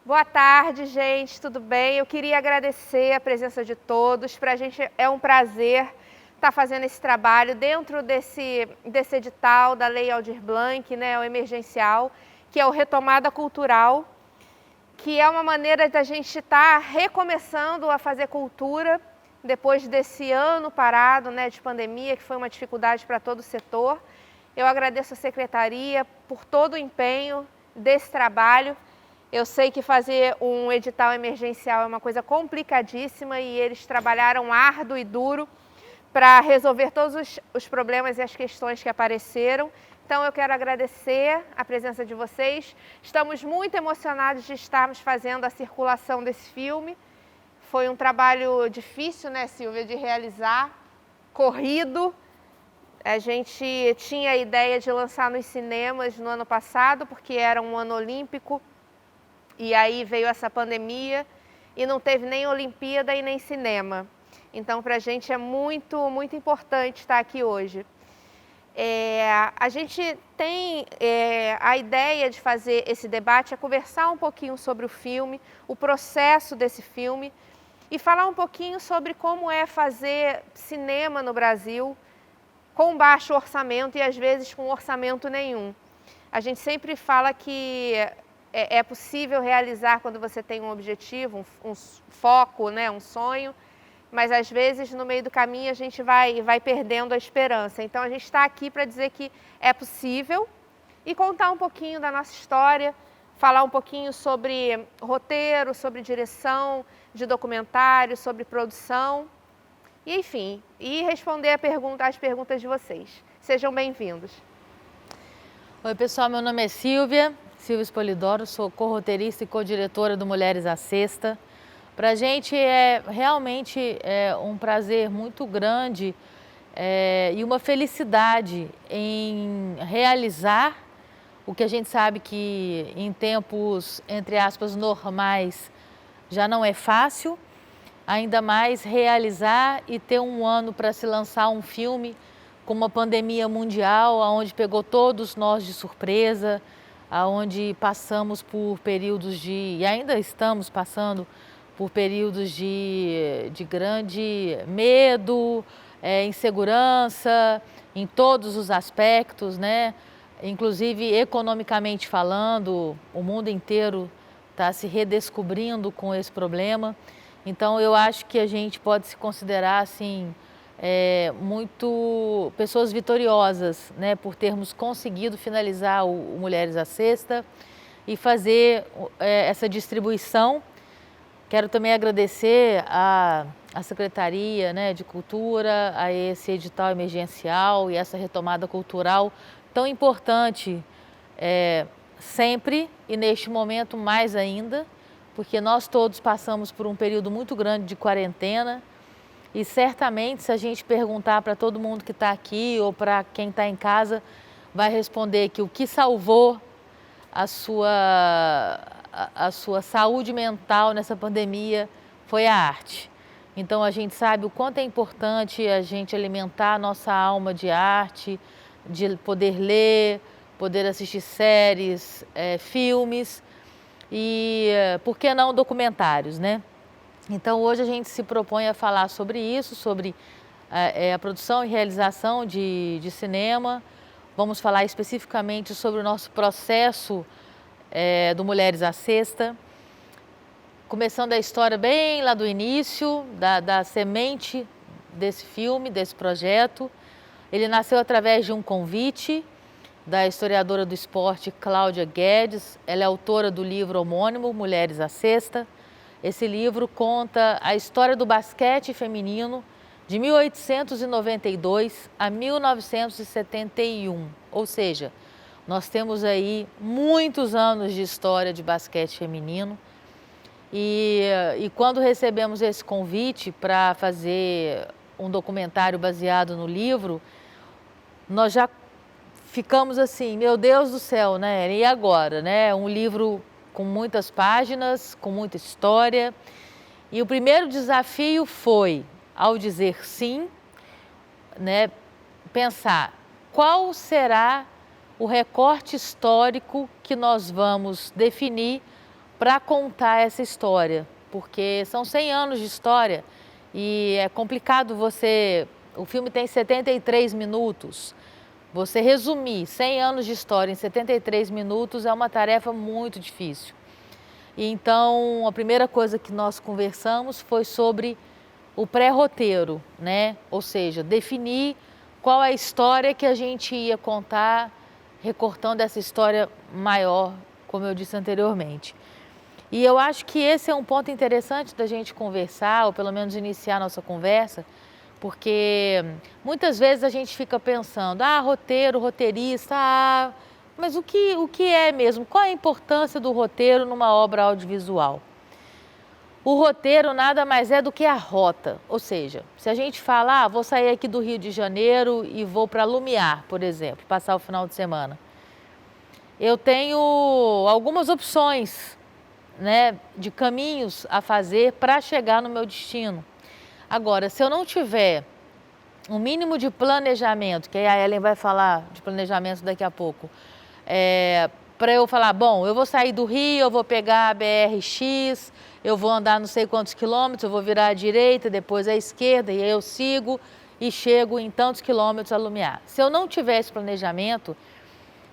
Boa tarde, gente, tudo bem? Eu queria agradecer a presença de todos. Para a gente é um prazer estar fazendo esse trabalho dentro desse edital da Lei Aldir Blanc, né, o emergencial, que é o Retomada Cultural, que é uma maneira da gente estar recomeçando a fazer cultura depois desse ano parado, né, de pandemia, que foi uma dificuldade para todo o setor. Eu agradeço a Secretaria por todo o empenho desse trabalho. Eu sei que fazer um edital emergencial é uma coisa complicadíssima e eles trabalharam árduo e duro para resolver todos os problemas e as questões que apareceram. Então eu quero agradecer a presença de vocês. Estamos muito emocionados de estarmos fazendo a circulação desse filme. Foi um trabalho difícil, né, Silvia, de realizar, corrido. A gente tinha a ideia de lançar nos cinemas no ano passado, porque era um ano olímpico. E aí veio essa pandemia e não teve nem Olimpíada e nem cinema. Então, para a gente é muito, muito importante estar aqui hoje. A gente tem a ideia de fazer esse debate, é conversar um pouquinho sobre o filme, o processo desse filme e falar um pouquinho sobre como é fazer cinema no Brasil com baixo orçamento e às vezes com orçamento nenhum. A gente sempre fala que é possível realizar quando você tem um objetivo, um foco, né, um sonho, mas às vezes no meio do caminho a gente vai perdendo a esperança. Então a gente está aqui para dizer que é possível e contar um pouquinho da nossa história, falar um pouquinho sobre roteiro, sobre direção de documentário, sobre produção, e enfim, e responder as perguntas de vocês. Sejam bem-vindos. Oi pessoal, meu nome é Silvia Spolidoro, sou co-roteirista e co-diretora do Mulheres à Sexta. Para a gente é realmente um prazer muito grande e uma felicidade em realizar o que a gente sabe que em tempos, entre aspas, normais já não é fácil, ainda mais realizar e ter um ano para se lançar um filme com uma pandemia mundial, onde pegou todos nós de surpresa, onde passamos por períodos e ainda estamos passando por períodos de grande medo, insegurança, em todos os aspectos, né? Inclusive economicamente falando, o mundo inteiro está se redescobrindo com esse problema. Então eu acho que a gente pode se considerar assim, muito pessoas vitoriosas, né, por termos conseguido finalizar o Mulheres à Sexta e fazer essa distribuição. Quero também agradecer à Secretaria, né, de Cultura, a esse edital emergencial e essa retomada cultural tão importante sempre e neste momento mais ainda, porque nós todos passamos por um período muito grande de quarentena. E certamente, se a gente perguntar para todo mundo que está aqui ou para quem está em casa, vai responder que o que salvou a sua saúde mental nessa pandemia foi a arte. Então a gente sabe o quanto é importante a gente alimentar a nossa alma de arte, de poder ler, poder assistir séries, filmes e, por que não, documentários, né? Então hoje a gente se propõe a falar sobre isso, sobre a produção e realização de cinema. Vamos falar especificamente sobre o nosso processo do Mulheres à Sexta, começando a história bem lá do início, da semente desse filme, desse projeto. Ele nasceu através de um convite da historiadora do esporte Cláudia Guedes. Ela é autora do livro homônimo Mulheres à Sexta. Esse livro conta a história do basquete feminino de 1892 a 1971, ou seja, nós temos aí muitos anos de história de basquete feminino. E quando recebemos esse convite para fazer um documentário baseado no livro, nós já ficamos assim, meu Deus do céu, né? E agora, né? Um livro com muitas páginas, com muita história. E o primeiro desafio foi, ao dizer sim, né, pensar qual será o recorte histórico que nós vamos definir para contar essa história, porque são 100 anos de história e é complicado você... O filme tem 73 minutos. Você resumir 100 anos de história em 73 minutos é uma tarefa muito difícil. E então, a primeira coisa que nós conversamos foi sobre o pré-roteiro, né? Ou seja, definir qual é a história que a gente ia contar, recortando essa história maior, como eu disse anteriormente. E eu acho que esse é um ponto interessante da gente conversar, ou pelo menos iniciar a nossa conversa, porque muitas vezes a gente fica pensando, roteiro, roteirista, mas o que é mesmo? Qual é a importância do roteiro numa obra audiovisual? O roteiro nada mais é do que a rota, ou seja, se a gente fala, vou sair aqui do Rio de Janeiro e vou para Lumiar, por exemplo, passar o final de semana. Eu tenho algumas opções, né, de caminhos a fazer para chegar no meu destino. Agora, se eu não tiver um mínimo de planejamento, que a Ellen vai falar de planejamento daqui a pouco, para eu falar, bom, eu vou sair do Rio, eu vou pegar a BR-X, eu vou andar não sei quantos quilômetros, eu vou virar à direita, depois à esquerda, e aí eu sigo e chego em tantos quilômetros a Lumiar. Se eu não tiver esse planejamento,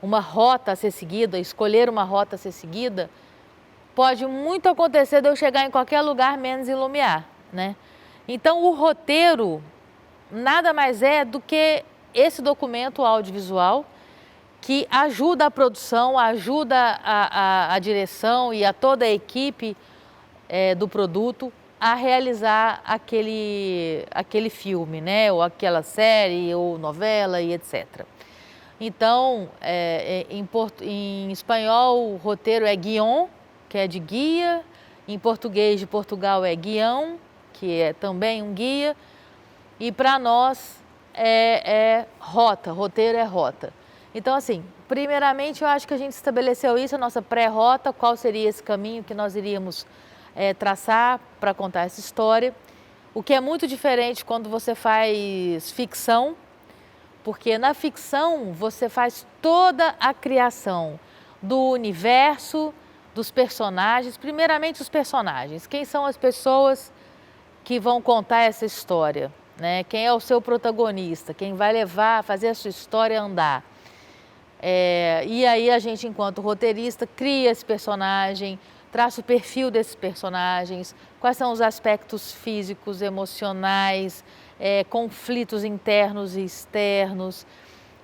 uma rota a ser seguida, escolher uma rota a ser seguida, pode muito acontecer de eu chegar em qualquer lugar menos em Lumiar, né? Então, o roteiro nada mais é do que esse documento audiovisual que ajuda a produção, ajuda a direção e a toda a equipe do produto a realizar aquele filme, né? Ou aquela série, ou novela e etc. Então, em espanhol, o roteiro é guion, que é de guia. Em português de Portugal é guião, que é também um guia. E para nós é rota, roteiro é rota. Então, assim, primeiramente eu acho que a gente estabeleceu isso, a nossa pré-rota, qual seria esse caminho que nós iríamos traçar para contar essa história. O que é muito diferente quando você faz ficção, porque na ficção você faz toda a criação do universo, dos personagens, primeiramente os personagens. Quem são as pessoas que vão contar essa história, né? Quem é o seu protagonista, quem vai fazer a sua história andar. E aí a gente, enquanto roteirista, cria esse personagem, traça o perfil desses personagens, quais são os aspectos físicos, emocionais, conflitos internos e externos.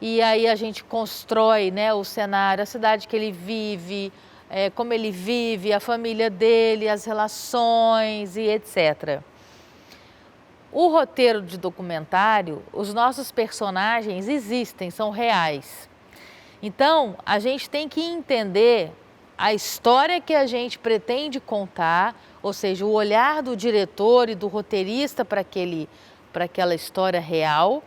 E aí a gente constrói, né, o cenário, a cidade que ele vive, como ele vive, a família dele, as relações e etc. O roteiro de documentário, os nossos personagens existem, são reais. Então, a gente tem que entender a história que a gente pretende contar, ou seja, o olhar do diretor e do roteirista para aquela história real.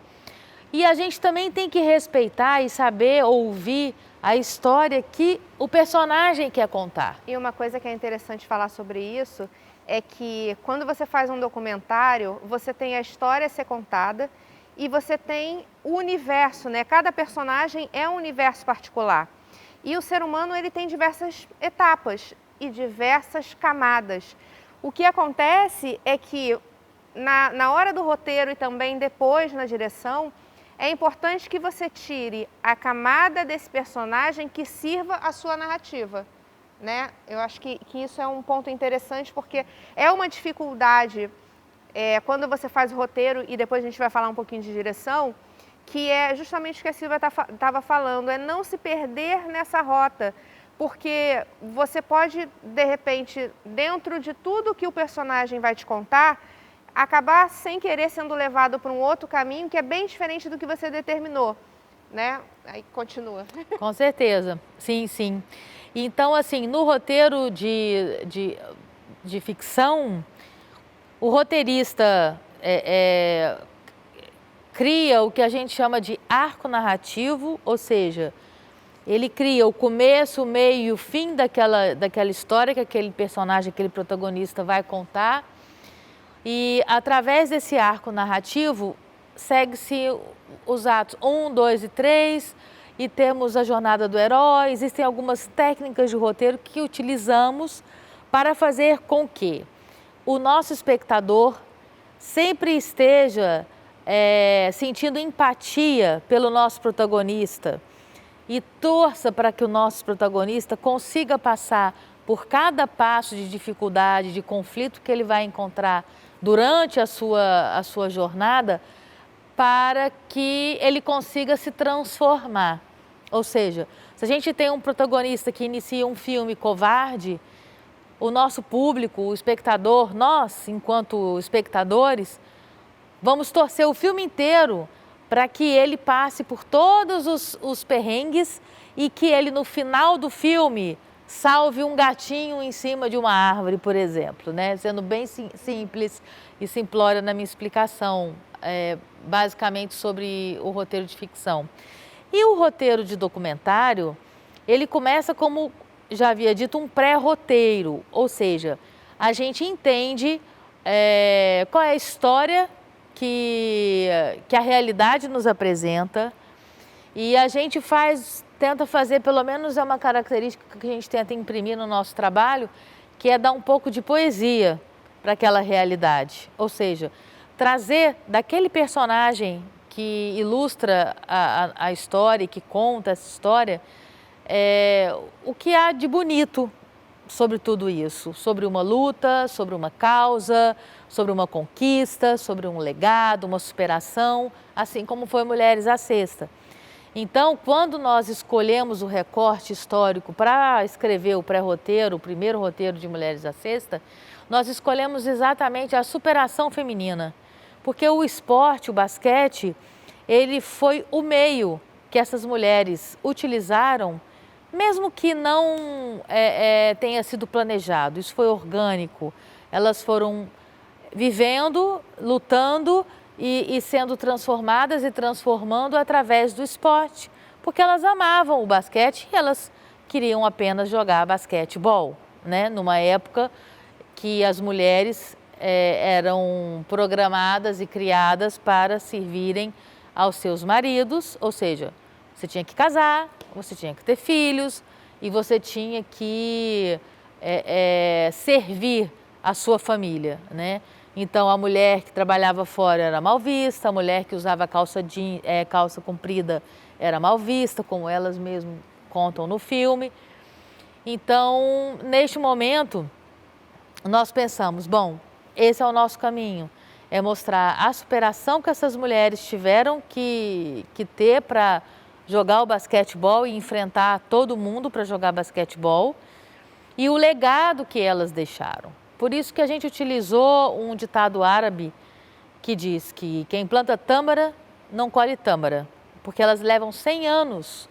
E a gente também tem que respeitar e saber ouvir a história que o personagem quer contar. E uma coisa que é interessante falar sobre isso é que quando você faz um documentário, você tem a história a ser contada e você tem o universo, né? Cada personagem é um universo particular. E o ser humano, ele tem diversas etapas e diversas camadas. O que acontece é que na hora do roteiro e também depois na direção, é importante que você tire a camada desse personagem que sirva a sua narrativa, né? Eu acho que isso é um ponto interessante, porque é uma dificuldade quando você faz o roteiro, e depois a gente vai falar um pouquinho de direção, que é justamente o que a Silvia estava falando, é não se perder nessa rota, porque você pode, de repente, dentro de tudo que o personagem vai te contar, acabar sem querer sendo levado para um outro caminho que é bem diferente do que você determinou, né? Aí continua. Com certeza, sim, sim. Então, assim, no roteiro de ficção, o roteirista cria o que a gente chama de arco narrativo, ou seja, ele cria o começo, o meio e o fim daquela história que aquele personagem, aquele protagonista vai contar. E através desse arco narrativo, segue-se os atos 1, 2 e 3, e temos a jornada do herói. Existem algumas técnicas de roteiro que utilizamos para fazer com que o nosso espectador sempre esteja sentindo empatia pelo nosso protagonista e torça para que o nosso protagonista consiga passar por cada passo de dificuldade, de conflito que ele vai encontrar durante a sua jornada, para que ele consiga se transformar. Ou seja, se a gente tem um protagonista que inicia um filme covarde, o nosso público, o espectador, nós, enquanto espectadores, vamos torcer o filme inteiro para que ele passe por todos os perrengues e que ele, no final do filme, salve um gatinho em cima de uma árvore, por exemplo, né? Sendo bem simples e simplória na minha explicação, basicamente sobre o roteiro de ficção. E o roteiro de documentário, ele começa, como já havia dito, um pré-roteiro, ou seja, a gente entende qual é a história que a realidade nos apresenta, e a gente tenta fazer, pelo menos é uma característica que a gente tenta imprimir no nosso trabalho, que é dar um pouco de poesia para aquela realidade. Ou seja, trazer daquele personagem que ilustra a história, que conta essa história, o que há de bonito sobre tudo isso, sobre uma luta, sobre uma causa, sobre uma conquista, sobre um legado, uma superação, assim como foi Mulheres à Sexta. Então, quando nós escolhemos o recorte histórico para escrever o pré-roteiro, o primeiro roteiro de Mulheres à Sexta, nós escolhemos exatamente a superação feminina, porque o esporte, o basquete, ele foi o meio que essas mulheres utilizaram, mesmo que não tenha sido planejado, isso foi orgânico. Elas foram vivendo, lutando e sendo transformadas e transformando através do esporte, porque elas amavam o basquete e elas queriam apenas jogar basquetebol, né? Numa época que as mulheres eram programadas e criadas para servirem aos seus maridos, ou seja, você tinha que casar, você tinha que ter filhos e você tinha que servir a sua família, né? Então, a mulher que trabalhava fora era mal vista, a mulher que usava calça comprida era mal vista, como elas mesmas contam no filme. Então, neste momento, nós pensamos, bom, esse é o nosso caminho, é mostrar a superação que essas mulheres tiveram que ter para jogar o basquetebol e enfrentar todo mundo para jogar basquetebol e o legado que elas deixaram. Por isso que a gente utilizou um ditado árabe que diz que quem planta tâmara não colhe tâmara, porque elas levam 100 anos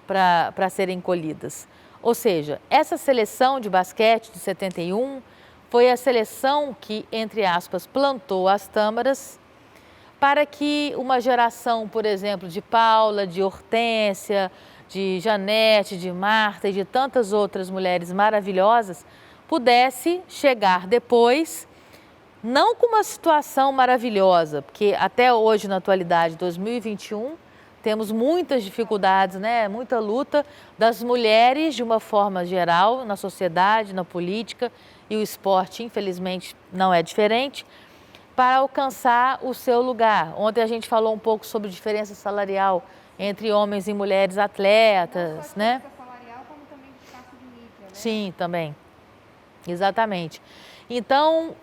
para serem colhidas. Ou seja, essa seleção de basquete de 71 foi a seleção que, entre aspas, plantou as tâmaras para que uma geração, por exemplo, de Paula, de Hortência, de Janete, de Marta e de tantas outras mulheres maravilhosas pudesse chegar depois, não com uma situação maravilhosa, porque até hoje, na atualidade, 2021, temos muitas dificuldades, né? Muita luta das mulheres de uma forma geral, na sociedade, na política, e o esporte, infelizmente, não é diferente, para alcançar o seu lugar. Ontem a gente falou um pouco sobre diferença salarial entre homens e mulheres atletas, né? Não só salarial, como também de espaço de mídia, né? Sim, também. Exatamente. Então,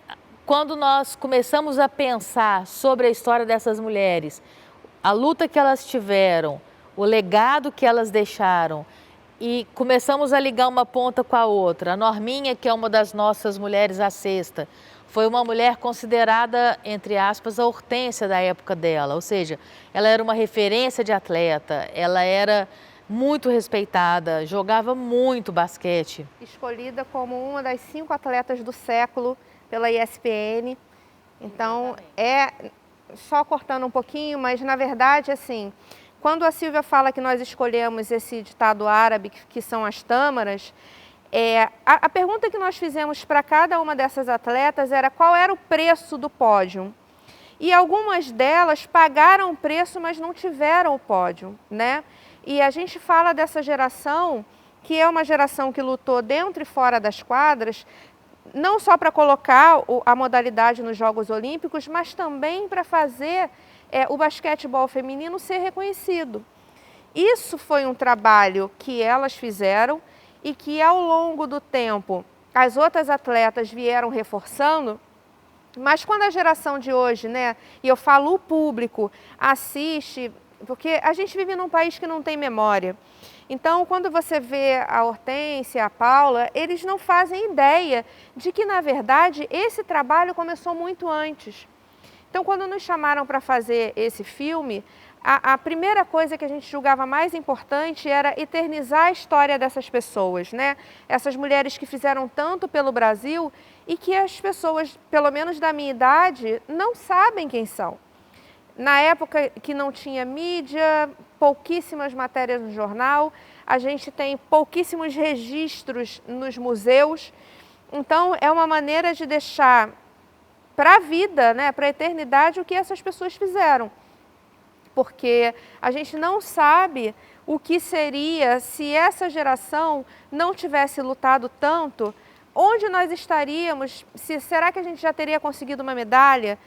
quando nós começamos a pensar sobre a história dessas mulheres, a luta que elas tiveram, o legado que elas deixaram, e começamos a ligar uma ponta com a outra. A Norminha, que é uma das nossas Mulheres à Sexta, foi uma mulher considerada, entre aspas, a Hortência da época dela, ou seja, ela era uma referência de atleta, ela era muito respeitada, jogava muito basquete. Escolhida como uma das 5 atletas do século pela ESPN. Então, só cortando um pouquinho, mas na verdade, assim, quando a Silvia fala que nós escolhemos esse ditado árabe, que são as tâmaras, a pergunta que nós fizemos para cada uma dessas atletas era qual era o preço do pódio. E algumas delas pagaram o preço, mas não tiveram o pódio, né? E a gente fala dessa geração, que é uma geração que lutou dentro e fora das quadras, não só para colocar a modalidade nos Jogos Olímpicos, mas também para fazer o basquetebol feminino ser reconhecido. Isso foi um trabalho que elas fizeram e que ao longo do tempo as outras atletas vieram reforçando, mas quando a geração de hoje, né, e eu falo o público, assiste, porque a gente vive num país que não tem memória. Então, quando você vê a Hortência, a Paula, eles não fazem ideia de que, na verdade, esse trabalho começou muito antes. Então, quando nos chamaram para fazer esse filme, a primeira coisa que a gente julgava mais importante era eternizar a história dessas pessoas, né? Essas mulheres que fizeram tanto pelo Brasil e que as pessoas, pelo menos da minha idade, não sabem quem são. Na época que não tinha mídia, pouquíssimas matérias no jornal, a gente tem pouquíssimos registros nos museus. Então, é uma maneira de deixar para a vida, né, para a eternidade, o que essas pessoas fizeram. Porque a gente não sabe o que seria se essa geração não tivesse lutado tanto, onde nós estaríamos, será que a gente já teria conseguido uma medalha?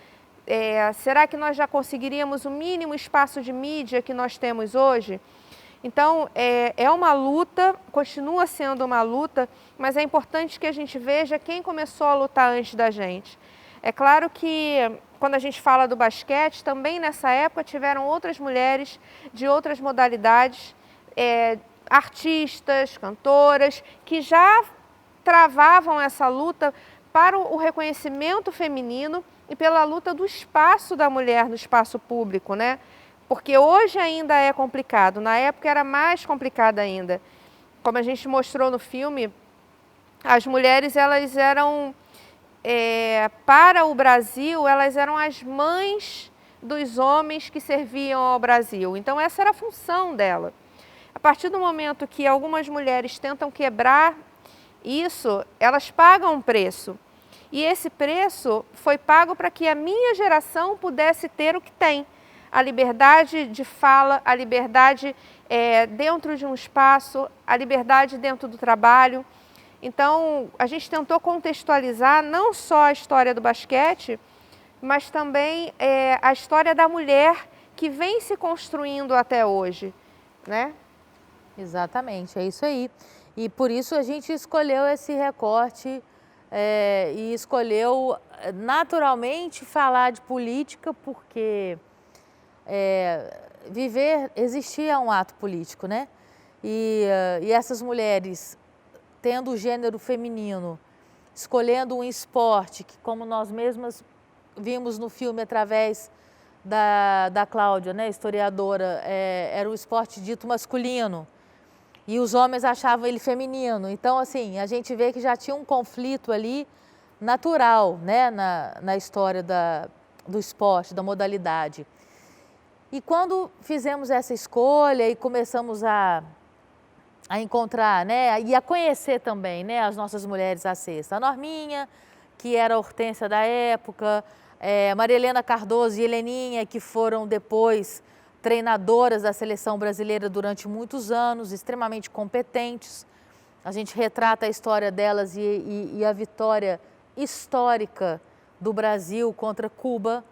Será que nós já conseguiríamos o mínimo espaço de mídia que nós temos hoje? Então, é uma luta, continua sendo uma luta, mas é importante que a gente veja quem começou a lutar antes da gente. É claro que quando a gente fala do basquete, também nessa época tiveram outras mulheres de outras modalidades, artistas, cantoras, que já travavam essa luta para o reconhecimento feminino e pela luta do espaço da mulher no espaço público, né? Porque hoje ainda é complicado, na época era mais complicado ainda. Como a gente mostrou no filme, as mulheres, elas eram, para o Brasil, elas eram as mães dos homens que serviam ao Brasil. Então essa era a função dela. A partir do momento que algumas mulheres tentam quebrar isso, elas pagam um preço. E esse preço foi pago para que a minha geração pudesse ter o que tem. A liberdade de fala, a liberdade dentro de um espaço, a liberdade dentro do trabalho. Então, a gente tentou contextualizar não só a história do basquete, mas também a história da mulher que vem se construindo até hoje, né? Exatamente, é isso aí. E por isso a gente escolheu esse recorte e escolheu naturalmente falar de política, porque existia um ato político, né? E essas mulheres, tendo o gênero feminino, escolhendo um esporte que, como nós mesmas vimos no filme através da Cláudia, né, historiadora, era um esporte dito masculino. E os homens achavam ele feminino. Então, assim, a gente vê que já tinha um conflito ali natural, né, na história do esporte, da modalidade. E quando fizemos essa escolha e começamos a encontrar, né, e a conhecer também, né, as nossas mulheres à cesta. A Norminha, que era a Hortência da época, Maria Helena Cardoso e Heleninha, que foram depois treinadoras da seleção brasileira durante muitos anos, extremamente competentes. A gente retrata a história delas e a vitória histórica do Brasil contra Cuba,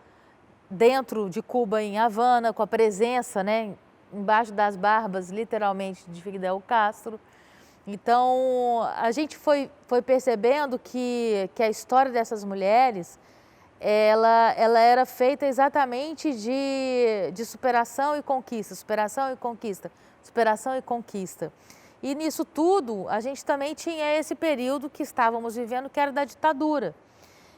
dentro de Cuba, em Havana, com a presença, né, embaixo das barbas, literalmente, de Fidel Castro. Então, a gente foi percebendo que a história dessas mulheres, ela era feita exatamente de superação e conquista, superação e conquista, superação e conquista. E nisso tudo, a gente também tinha esse período que estávamos vivendo, que era da ditadura.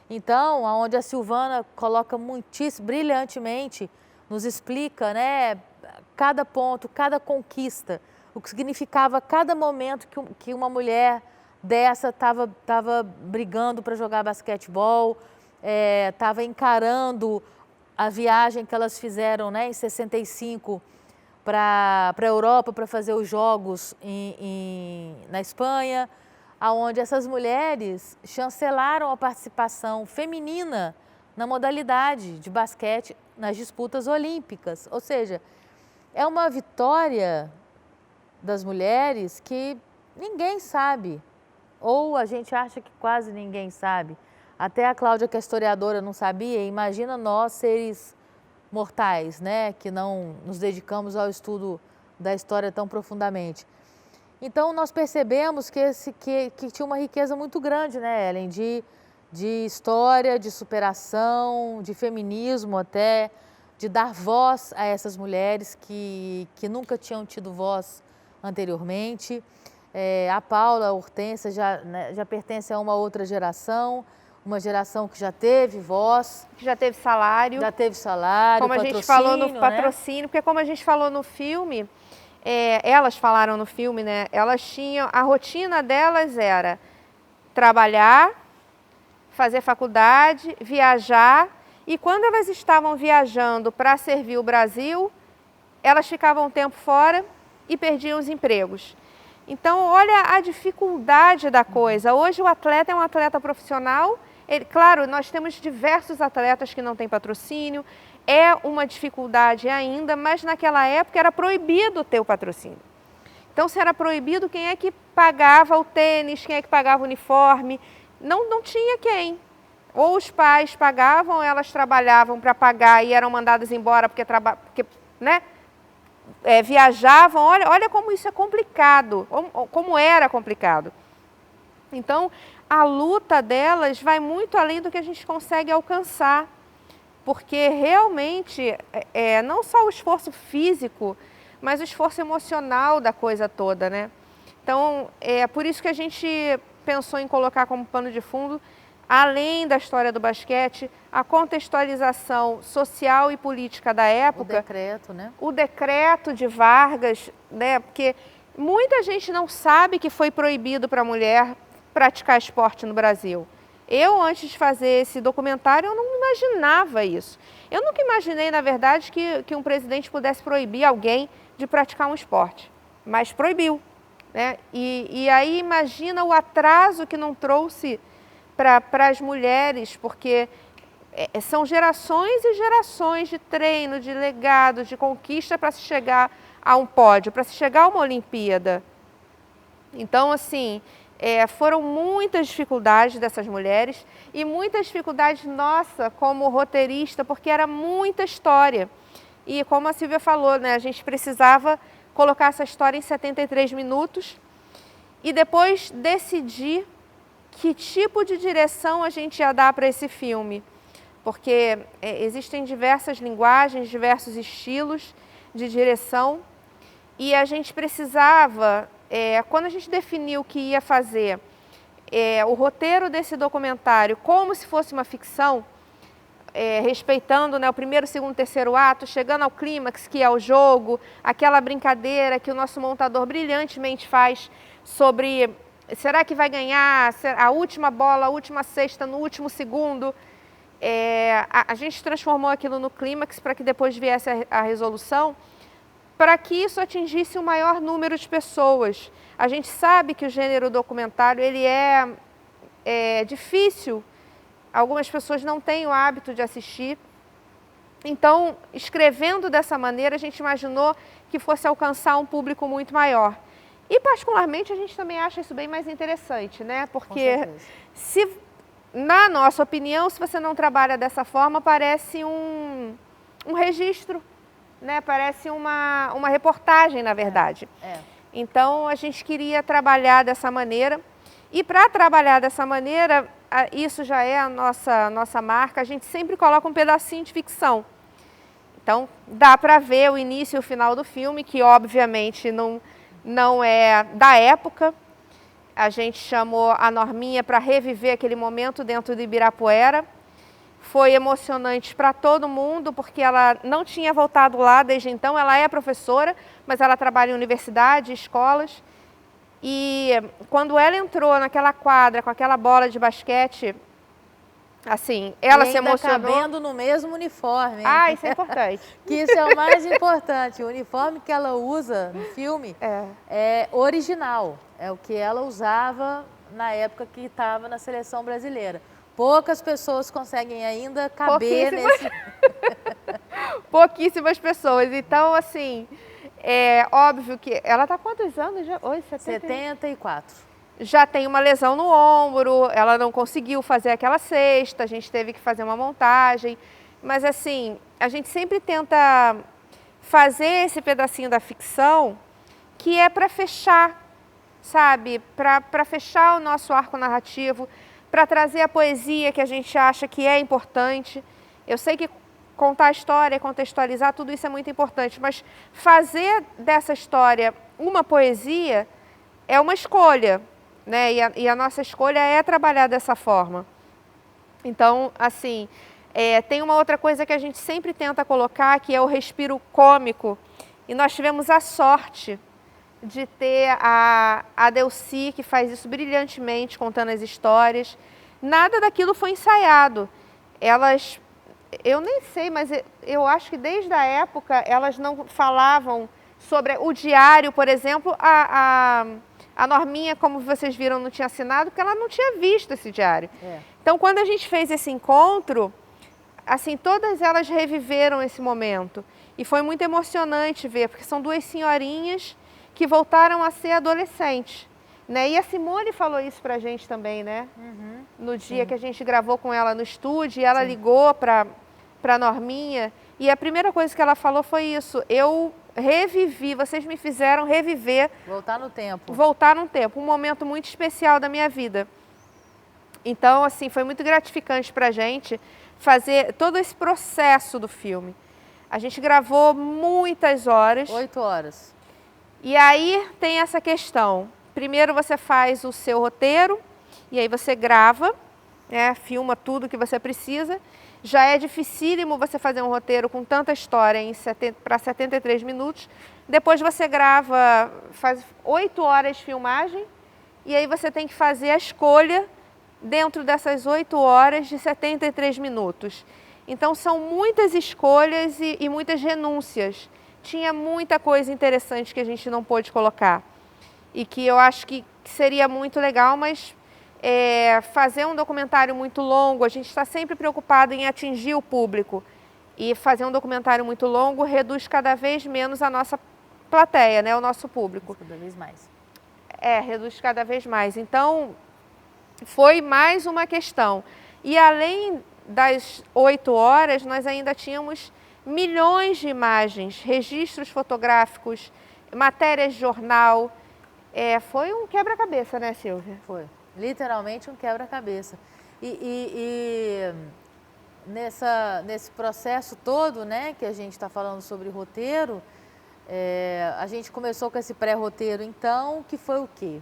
Então, onde a Silvana coloca muitíssimo, brilhantemente, nos explica, né, cada ponto, cada conquista, o que significava cada momento que uma mulher dessa estava brigando para jogar basquetebol, estava encarando a viagem que elas fizeram, né, em 65 para a Europa para fazer os jogos na Espanha, aonde essas mulheres chancelaram a participação feminina na modalidade de basquete nas disputas olímpicas. Ou seja, é uma vitória das mulheres que ninguém sabe ou a gente acha que quase ninguém sabe. Até a Cláudia, que é historiadora, não sabia. Imagina nós, seres mortais, né, que não nos dedicamos ao estudo da história tão profundamente. Então, nós percebemos que tinha uma riqueza muito grande, né, Ellen, de história, de superação, de feminismo até, de dar voz a essas mulheres que nunca tinham tido voz anteriormente. A Paula, a Hortência já pertence a uma outra geração, uma geração que já teve voz. Que já teve salário. Já teve salário, como a gente falou no patrocínio, né? Porque como a gente falou no filme, elas falaram no filme, né? Elas tinham, a rotina delas era trabalhar, fazer faculdade, viajar, e quando elas estavam viajando para servir o Brasil, elas ficavam um tempo fora e perdiam os empregos. Então, olha a dificuldade da coisa. Hoje o atleta é um atleta profissional. Claro, nós temos diversos atletas que não têm patrocínio, é uma dificuldade ainda, mas naquela época era proibido ter o patrocínio. Então, se era proibido, quem é que pagava o tênis, quem é que pagava o uniforme? Não tinha quem. Ou os pais pagavam, ou elas trabalhavam para pagar e eram mandadas embora porque né? Viajavam. Olha como isso é complicado, como era complicado. Então, a luta delas vai muito além do que a gente consegue alcançar, porque realmente não só o esforço físico, mas o esforço emocional da coisa toda, né? Então, é por isso que a gente pensou em colocar como pano de fundo, além da história do basquete, a contextualização social e política da época. O decreto, né? O decreto de Vargas, né? Porque muita gente não sabe que foi proibido para a mulher praticar esporte no Brasil. Eu, antes de fazer esse documentário, eu não imaginava isso. Eu nunca imaginei, na verdade, que um presidente pudesse proibir alguém de praticar um esporte, mas proibiu, né? E aí imagina o atraso que não trouxe para as mulheres, porque são gerações e gerações de treino, de legado, de conquista para se chegar a um pódio, para se chegar a uma Olimpíada. Então, assim, foram muitas dificuldades dessas mulheres e muitas dificuldades nossa como roteirista, porque era muita história. E como a Silvia falou, né, a gente precisava colocar essa história em 73 minutos e depois decidir que tipo de direção a gente ia dar para esse filme. Porque existem diversas linguagens, diversos estilos de direção e a gente precisava, quando a gente definiu que ia fazer o roteiro desse documentário como se fosse uma ficção, respeitando, né, o primeiro, segundo, terceiro ato, chegando ao clímax, que é o jogo, aquela brincadeira que o nosso montador brilhantemente faz sobre será que vai ganhar a última bola, a última cesta no último segundo. A gente transformou aquilo no clímax para que depois viesse a resolução, para que isso atingisse o maior número de pessoas. A gente sabe que o gênero documentário ele é difícil, algumas pessoas não têm o hábito de assistir. Então, escrevendo dessa maneira, a gente imaginou que fosse alcançar um público muito maior. E, particularmente, a gente também acha isso bem mais interessante, né? Porque, na nossa opinião, se você não trabalha dessa forma, parece um registro, né? Parece uma reportagem, na verdade. Então, a gente queria trabalhar dessa maneira. E, para trabalhar dessa maneira, isso já é a nossa marca, a gente sempre coloca um pedacinho de ficção. Então, dá para ver o início e o final do filme, que, obviamente, não é da época. A gente chamou a Norminha para reviver aquele momento dentro do Ibirapuera. Foi emocionante para todo mundo, porque ela não tinha voltado lá desde então. Ela é professora, mas ela trabalha em universidade, escolas. E quando ela entrou naquela quadra com aquela bola de basquete, assim, ela se emocionou. Cabendo no mesmo uniforme. Ah, isso é importante. Que isso é o mais importante. O uniforme que ela usa no filme é original. É o que ela usava na época que estava na seleção brasileira. Poucas pessoas conseguem ainda caber nesse... Pouquíssimas pessoas. Então, assim, é óbvio que... Ela está há quantos anos já? Hoje, 74. já tem uma lesão no ombro, ela não conseguiu fazer aquela cesta, a gente teve que fazer uma montagem. Mas assim, a gente sempre tenta fazer esse pedacinho da ficção que é para fechar, sabe? Para fechar o nosso arco narrativo, para trazer a poesia que a gente acha que é importante. Eu sei que contar a história, contextualizar, tudo isso é muito importante, mas fazer dessa história uma poesia é uma escolha, né? E a nossa escolha é trabalhar dessa forma. Então, assim, tem uma outra coisa que a gente sempre tenta colocar, que é o respiro cômico. E nós tivemos a sorte de ter a Delcy, que faz isso brilhantemente, contando as histórias. Nada daquilo foi ensaiado. Elas, eu nem sei, mas eu acho que desde a época elas não falavam sobre o diário, por exemplo. A Norminha, como vocês viram, não tinha assinado, porque ela não tinha visto esse diário. Então, quando a gente fez esse encontro, assim, todas elas reviveram esse momento. E foi muito emocionante ver, porque são duas senhorinhas que voltaram a ser adolescentes, né? E a Simone falou isso pra gente também, né? No dia que a gente gravou com ela no estúdio, e ela ligou pra Norminha, e a primeira coisa que ela falou foi isso: eu revivi, vocês me fizeram reviver. Voltar no tempo. Voltar no tempo, um momento muito especial da minha vida. Então, assim, foi muito gratificante pra gente fazer todo esse processo do filme. A gente gravou muitas horas. 8 horas. E aí tem essa questão. Primeiro você faz o seu roteiro, e aí você grava, né, filma tudo que você precisa. Já é dificílimo você fazer um roteiro com tanta história para 73 minutos. Depois você grava, faz 8 horas de filmagem, e aí você tem que fazer a escolha dentro dessas 8 horas de 73 minutos. Então são muitas escolhas e muitas renúncias. Tinha muita coisa interessante que a gente não pôde colocar. E que eu acho que seria muito legal, mas fazer um documentário muito longo, a gente está sempre preocupado em atingir o público. E fazer um documentário muito longo reduz cada vez menos a nossa plateia, né? O nosso público. Cada vez mais. Reduz cada vez mais. Então, foi mais uma questão. E além das 8 horas, nós ainda tínhamos milhões de imagens, registros fotográficos, matérias de jornal. Foi um quebra-cabeça, né, Silvia? Foi. Literalmente um quebra-cabeça. E nesse processo todo, né, que a gente está falando sobre roteiro, a gente começou com esse pré-roteiro, então, que foi o quê?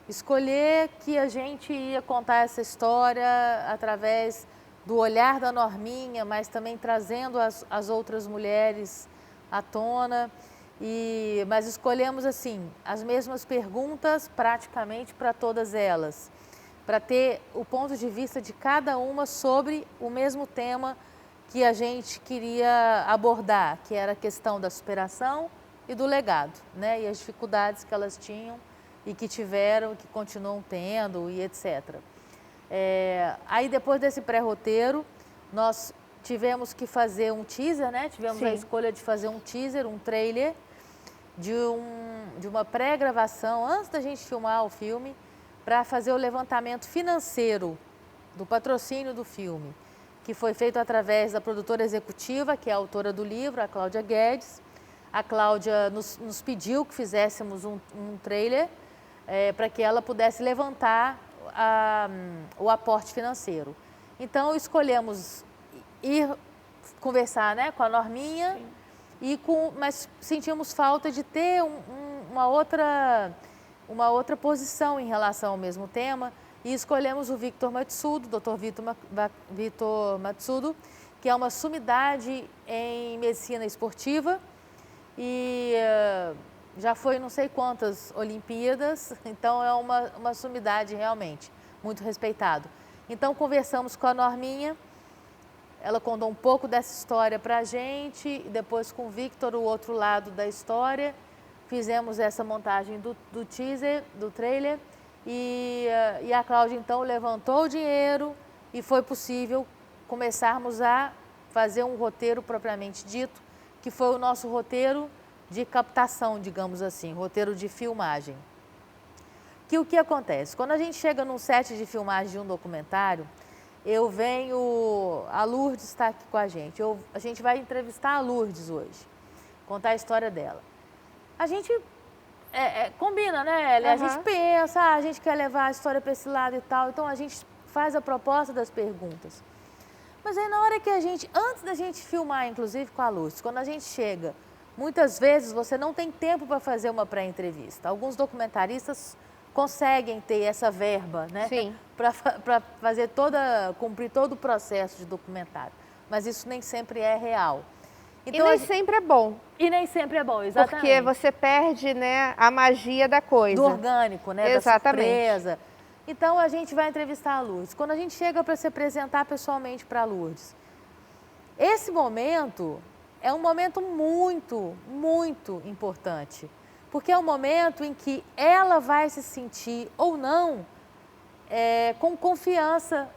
Escolher que a gente ia contar essa história através do olhar da Norminha, mas também trazendo as outras mulheres à tona. Mas escolhemos assim as mesmas perguntas praticamente para todas elas, para ter o ponto de vista de cada uma sobre o mesmo tema que a gente queria abordar, que era a questão da superação e do legado, né? E as dificuldades que elas tinham e que tiveram, que continuam tendo e etc. Aí depois desse pré-roteiro, nós tivemos que fazer um teaser, né? Tivemos a escolha de fazer um teaser, um trailer, de uma pré-gravação, antes da gente filmar o filme, para fazer o levantamento financeiro do patrocínio do filme, que foi feito através da produtora executiva, que é a autora do livro, a Cláudia Guedes. A Cláudia nos pediu que fizéssemos um trailer para que ela pudesse levantar o aporte financeiro. Então, escolhemos ir conversar, né, com a Norminha. Mas sentimos falta de ter uma outra posição em relação ao mesmo tema, e escolhemos o Victor Matsudo, Dr. Victor Matsudo, que é uma sumidade em medicina esportiva e já foi não sei quantas Olimpíadas, então é uma sumidade realmente, muito respeitado. Então conversamos com a Norminha. Ela contou um pouco dessa história para a gente, e depois com o Victor, o outro lado da história. Fizemos essa montagem do teaser, do trailer, e a Cláudia então levantou o dinheiro e foi possível começarmos a fazer um roteiro propriamente dito, que foi o nosso roteiro de captação, digamos assim, roteiro de filmagem. que o que acontece? Quando a gente chega num set de filmagem de um documentário, a Lourdes está aqui com a gente. A gente vai entrevistar a Lourdes hoje, contar a história dela. A gente combina, né, Elia? A gente pensa, a gente quer levar a história para esse lado e tal, então a gente faz a proposta das perguntas. Mas aí na hora que antes da gente filmar, inclusive com a Lourdes, quando a gente chega, muitas vezes você não tem tempo para fazer uma pré-entrevista. Alguns documentaristas conseguem ter essa verba, né? Sim. Para cumprir todo o processo de documentário. Mas isso nem sempre é real. Então, e nem sempre é bom. E nem sempre é bom, exatamente. Porque você perde, né, a magia da coisa. Do orgânico, né? Exatamente. Da surpresa. Então, a gente vai entrevistar a Lourdes. Quando a gente chega para se apresentar pessoalmente para a Lourdes, esse momento é um momento muito, muito importante. Porque é um momento em que ela vai se sentir, ou não, com confiança.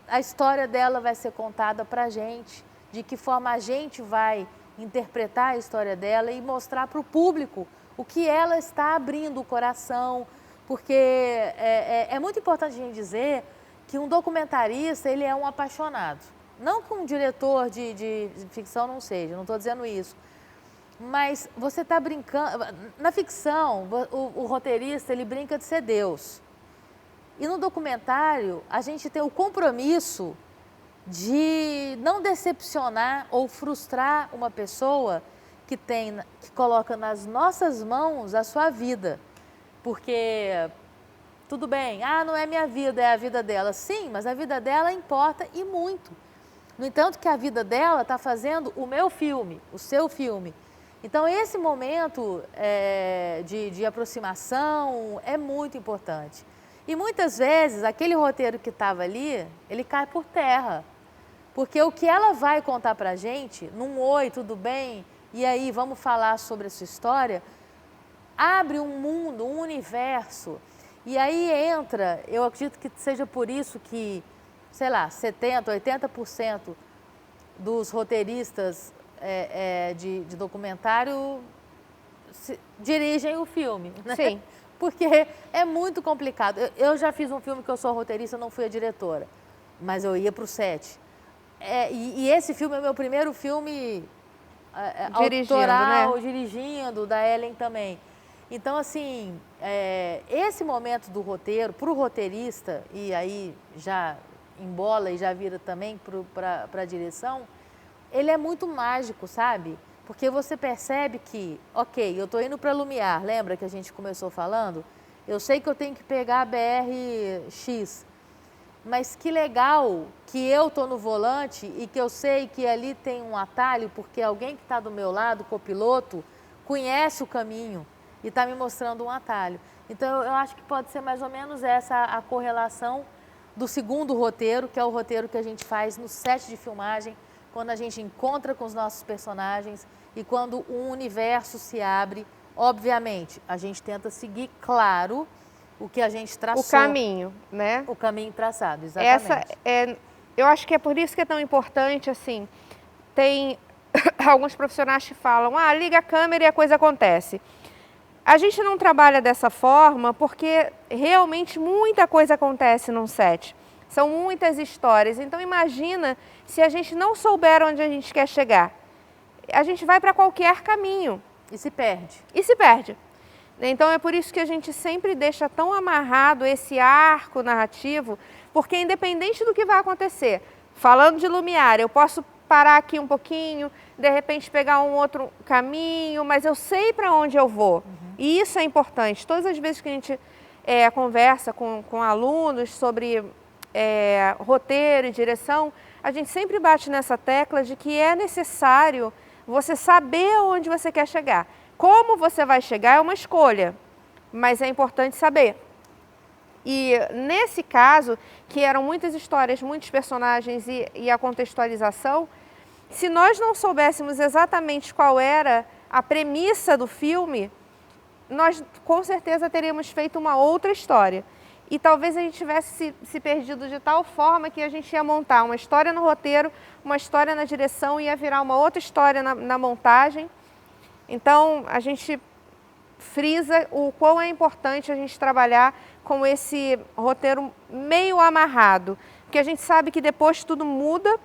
A história dela vai ser contada para a gente, de que forma a gente vai interpretar a história dela e mostrar para o público o que ela está abrindo o coração. Porque é muito importante a gente dizer que um documentarista, ele é um apaixonado. Não que um diretor de ficção não seja, não estou dizendo isso. Mas você está brincando... Na ficção, o roteirista, ele brinca de ser Deus. E no documentário, a gente tem o compromisso de não decepcionar ou frustrar uma pessoa que coloca nas nossas mãos a sua vida. Porque, tudo bem, não é minha vida, é a vida dela. Sim, mas a vida dela importa e muito. No entanto, que a vida dela está fazendo o meu filme, o seu filme. Então, esse momento de aproximação é muito importante. E muitas vezes, aquele roteiro que estava ali, ele cai por terra. Porque o que ela vai contar para a gente, num oi, tudo bem, e aí vamos falar sobre a sua história, abre um mundo, um universo. E aí entra, eu acredito que seja por isso que, sei lá, 70%, 80% dos roteiristas de documentário dirigem o filme, né? Sim. Porque é muito complicado. Eu já fiz um filme que eu sou roteirista, não fui a diretora, mas eu ia para o set. E esse filme é meu primeiro filme autoral, né? Dirigindo, da Ellen também. Então, assim, esse momento do roteiro, para o roteirista, e aí já embola e já vira também para a direção, ele é muito mágico, sabe? Porque você percebe que, ok, eu estou indo para Lumiar, lembra que a gente começou falando? Eu sei que eu tenho que pegar a BR-X, mas que legal que eu estou no volante e que eu sei que ali tem um atalho, porque alguém que está do meu lado, o copiloto, conhece o caminho e está me mostrando um atalho. Então, eu acho que pode ser mais ou menos essa a correlação do segundo roteiro, que é o roteiro que a gente faz no set de filmagem, quando a gente encontra com os nossos personagens e quando o universo se abre. Obviamente, a gente tenta seguir, claro, o que a gente traçou. O caminho, né? O caminho traçado, exatamente. Eu acho que é por isso que é tão importante, assim, tem alguns profissionais que falam, liga a câmera e a coisa acontece. A gente não trabalha dessa forma porque realmente muita coisa acontece num set. São muitas histórias. Então, imagina se a gente não souber onde a gente quer chegar. A gente vai para qualquer caminho. E se perde. E se perde. Então, é por isso que a gente sempre deixa tão amarrado esse arco narrativo, porque independente do que vai acontecer, falando de Lumiar, eu posso parar aqui um pouquinho, de repente pegar um outro caminho, mas eu sei para onde eu vou. E isso é importante. Todas as vezes que a gente conversa com alunos sobre roteiro e direção, a gente sempre bate nessa tecla de que é necessário você saber onde você quer chegar. Como você vai chegar é uma escolha, mas é importante saber. E nesse caso, que eram muitas histórias, muitos personagens e a contextualização, se nós não soubéssemos exatamente qual era a premissa do filme, nós com certeza teríamos feito uma outra história. E talvez a gente tivesse se perdido de tal forma que a gente ia montar uma história no roteiro, uma história na direção, ia virar uma outra história na montagem. Então, a gente frisa o quão é importante a gente trabalhar com esse roteiro meio amarrado, porque a gente sabe que depois tudo muda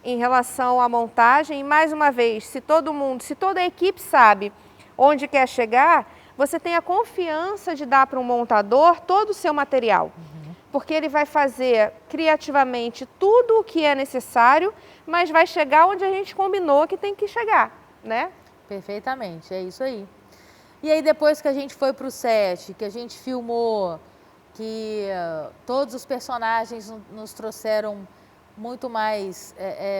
em relação à montagem, e mais uma vez, se toda a equipe sabe onde quer chegar, você tem a confiança de dar para um montador todo o seu material, porque ele vai fazer criativamente tudo o que é necessário, mas vai chegar onde a gente combinou que tem que chegar, né? Perfeitamente, é isso aí. E aí depois que a gente foi para o set, que a gente filmou, que todos os personagens nos trouxeram muito mais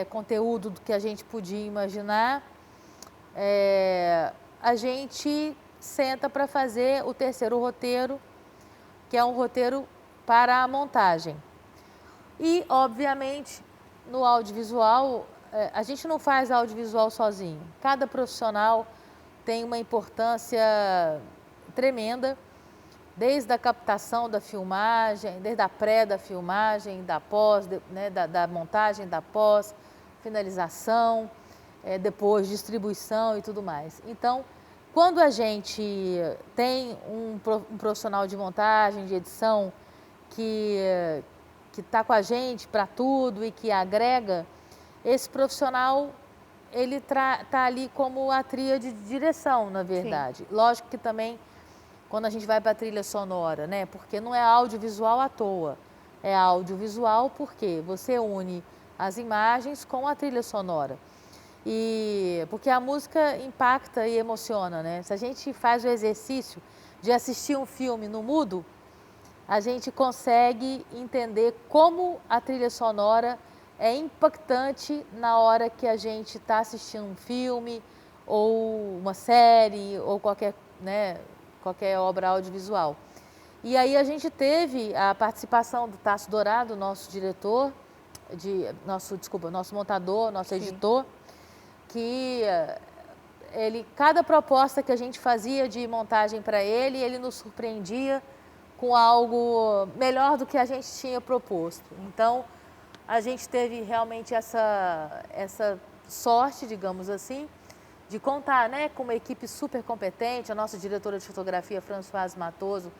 conteúdo do que a gente podia imaginar, a gente senta para fazer o terceiro roteiro, que é um roteiro para a montagem. E, obviamente, no audiovisual, a gente não faz audiovisual sozinho. Cada profissional tem uma importância tremenda, desde a captação da filmagem, desde a pré da filmagem, da pós, né, da montagem, da pós, finalização, depois distribuição e tudo mais. Então, quando a gente tem um profissional de montagem, de edição, que está com a gente para tudo e que agrega, esse profissional, ele está ali como a tríade de direção, na verdade. Sim. Lógico que também, quando a gente vai para a trilha sonora, né? Porque não é audiovisual à toa, é audiovisual porque você une as imagens com a trilha sonora. Porque a música impacta e emociona, né? Se a gente faz o exercício de assistir um filme no mudo, a gente consegue entender como a trilha sonora é impactante na hora que a gente está assistindo um filme ou uma série ou qualquer obra audiovisual. E aí a gente teve a participação do Tasso Dourado, nosso diretor, nosso montador, nosso editor, que cada proposta que a gente fazia de montagem para ele nos surpreendia com algo melhor do que a gente tinha proposto. Então, a gente teve realmente essa sorte, digamos assim, de contar, né, com uma equipe super competente. A nossa diretora de fotografia, Françoise Matoso,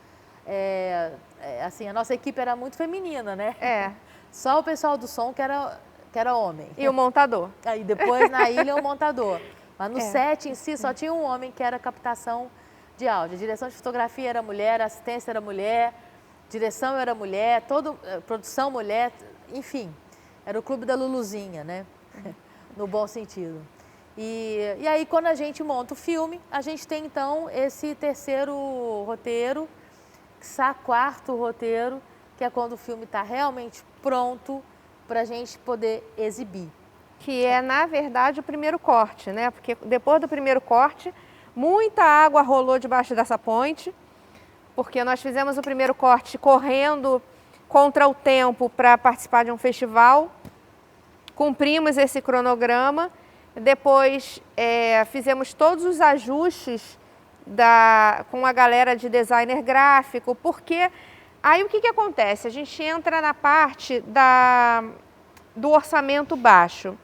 assim, a nossa equipe era muito feminina, né? Só o pessoal do som que era homem. E o montador. Aí depois, na ilha, o montador. Mas no set em si, só tinha um homem que era captação de áudio. A direção de fotografia era mulher, a assistência era mulher, direção era mulher, produção mulher, enfim. Era o clube da Luluzinha, né? No bom sentido. E aí, quando a gente monta o filme, a gente tem, então, esse terceiro roteiro, quarto roteiro, que é quando o filme está realmente pronto para a gente poder exibir. Que é, na verdade, o primeiro corte, né? Porque depois do primeiro corte, muita água rolou debaixo dessa ponte, porque nós fizemos o primeiro corte correndo contra o tempo para participar de um festival, cumprimos esse cronograma, depois fizemos todos os ajustes com a galera de designer gráfico, porque aí o que acontece? A gente entra na parte do orçamento baixo.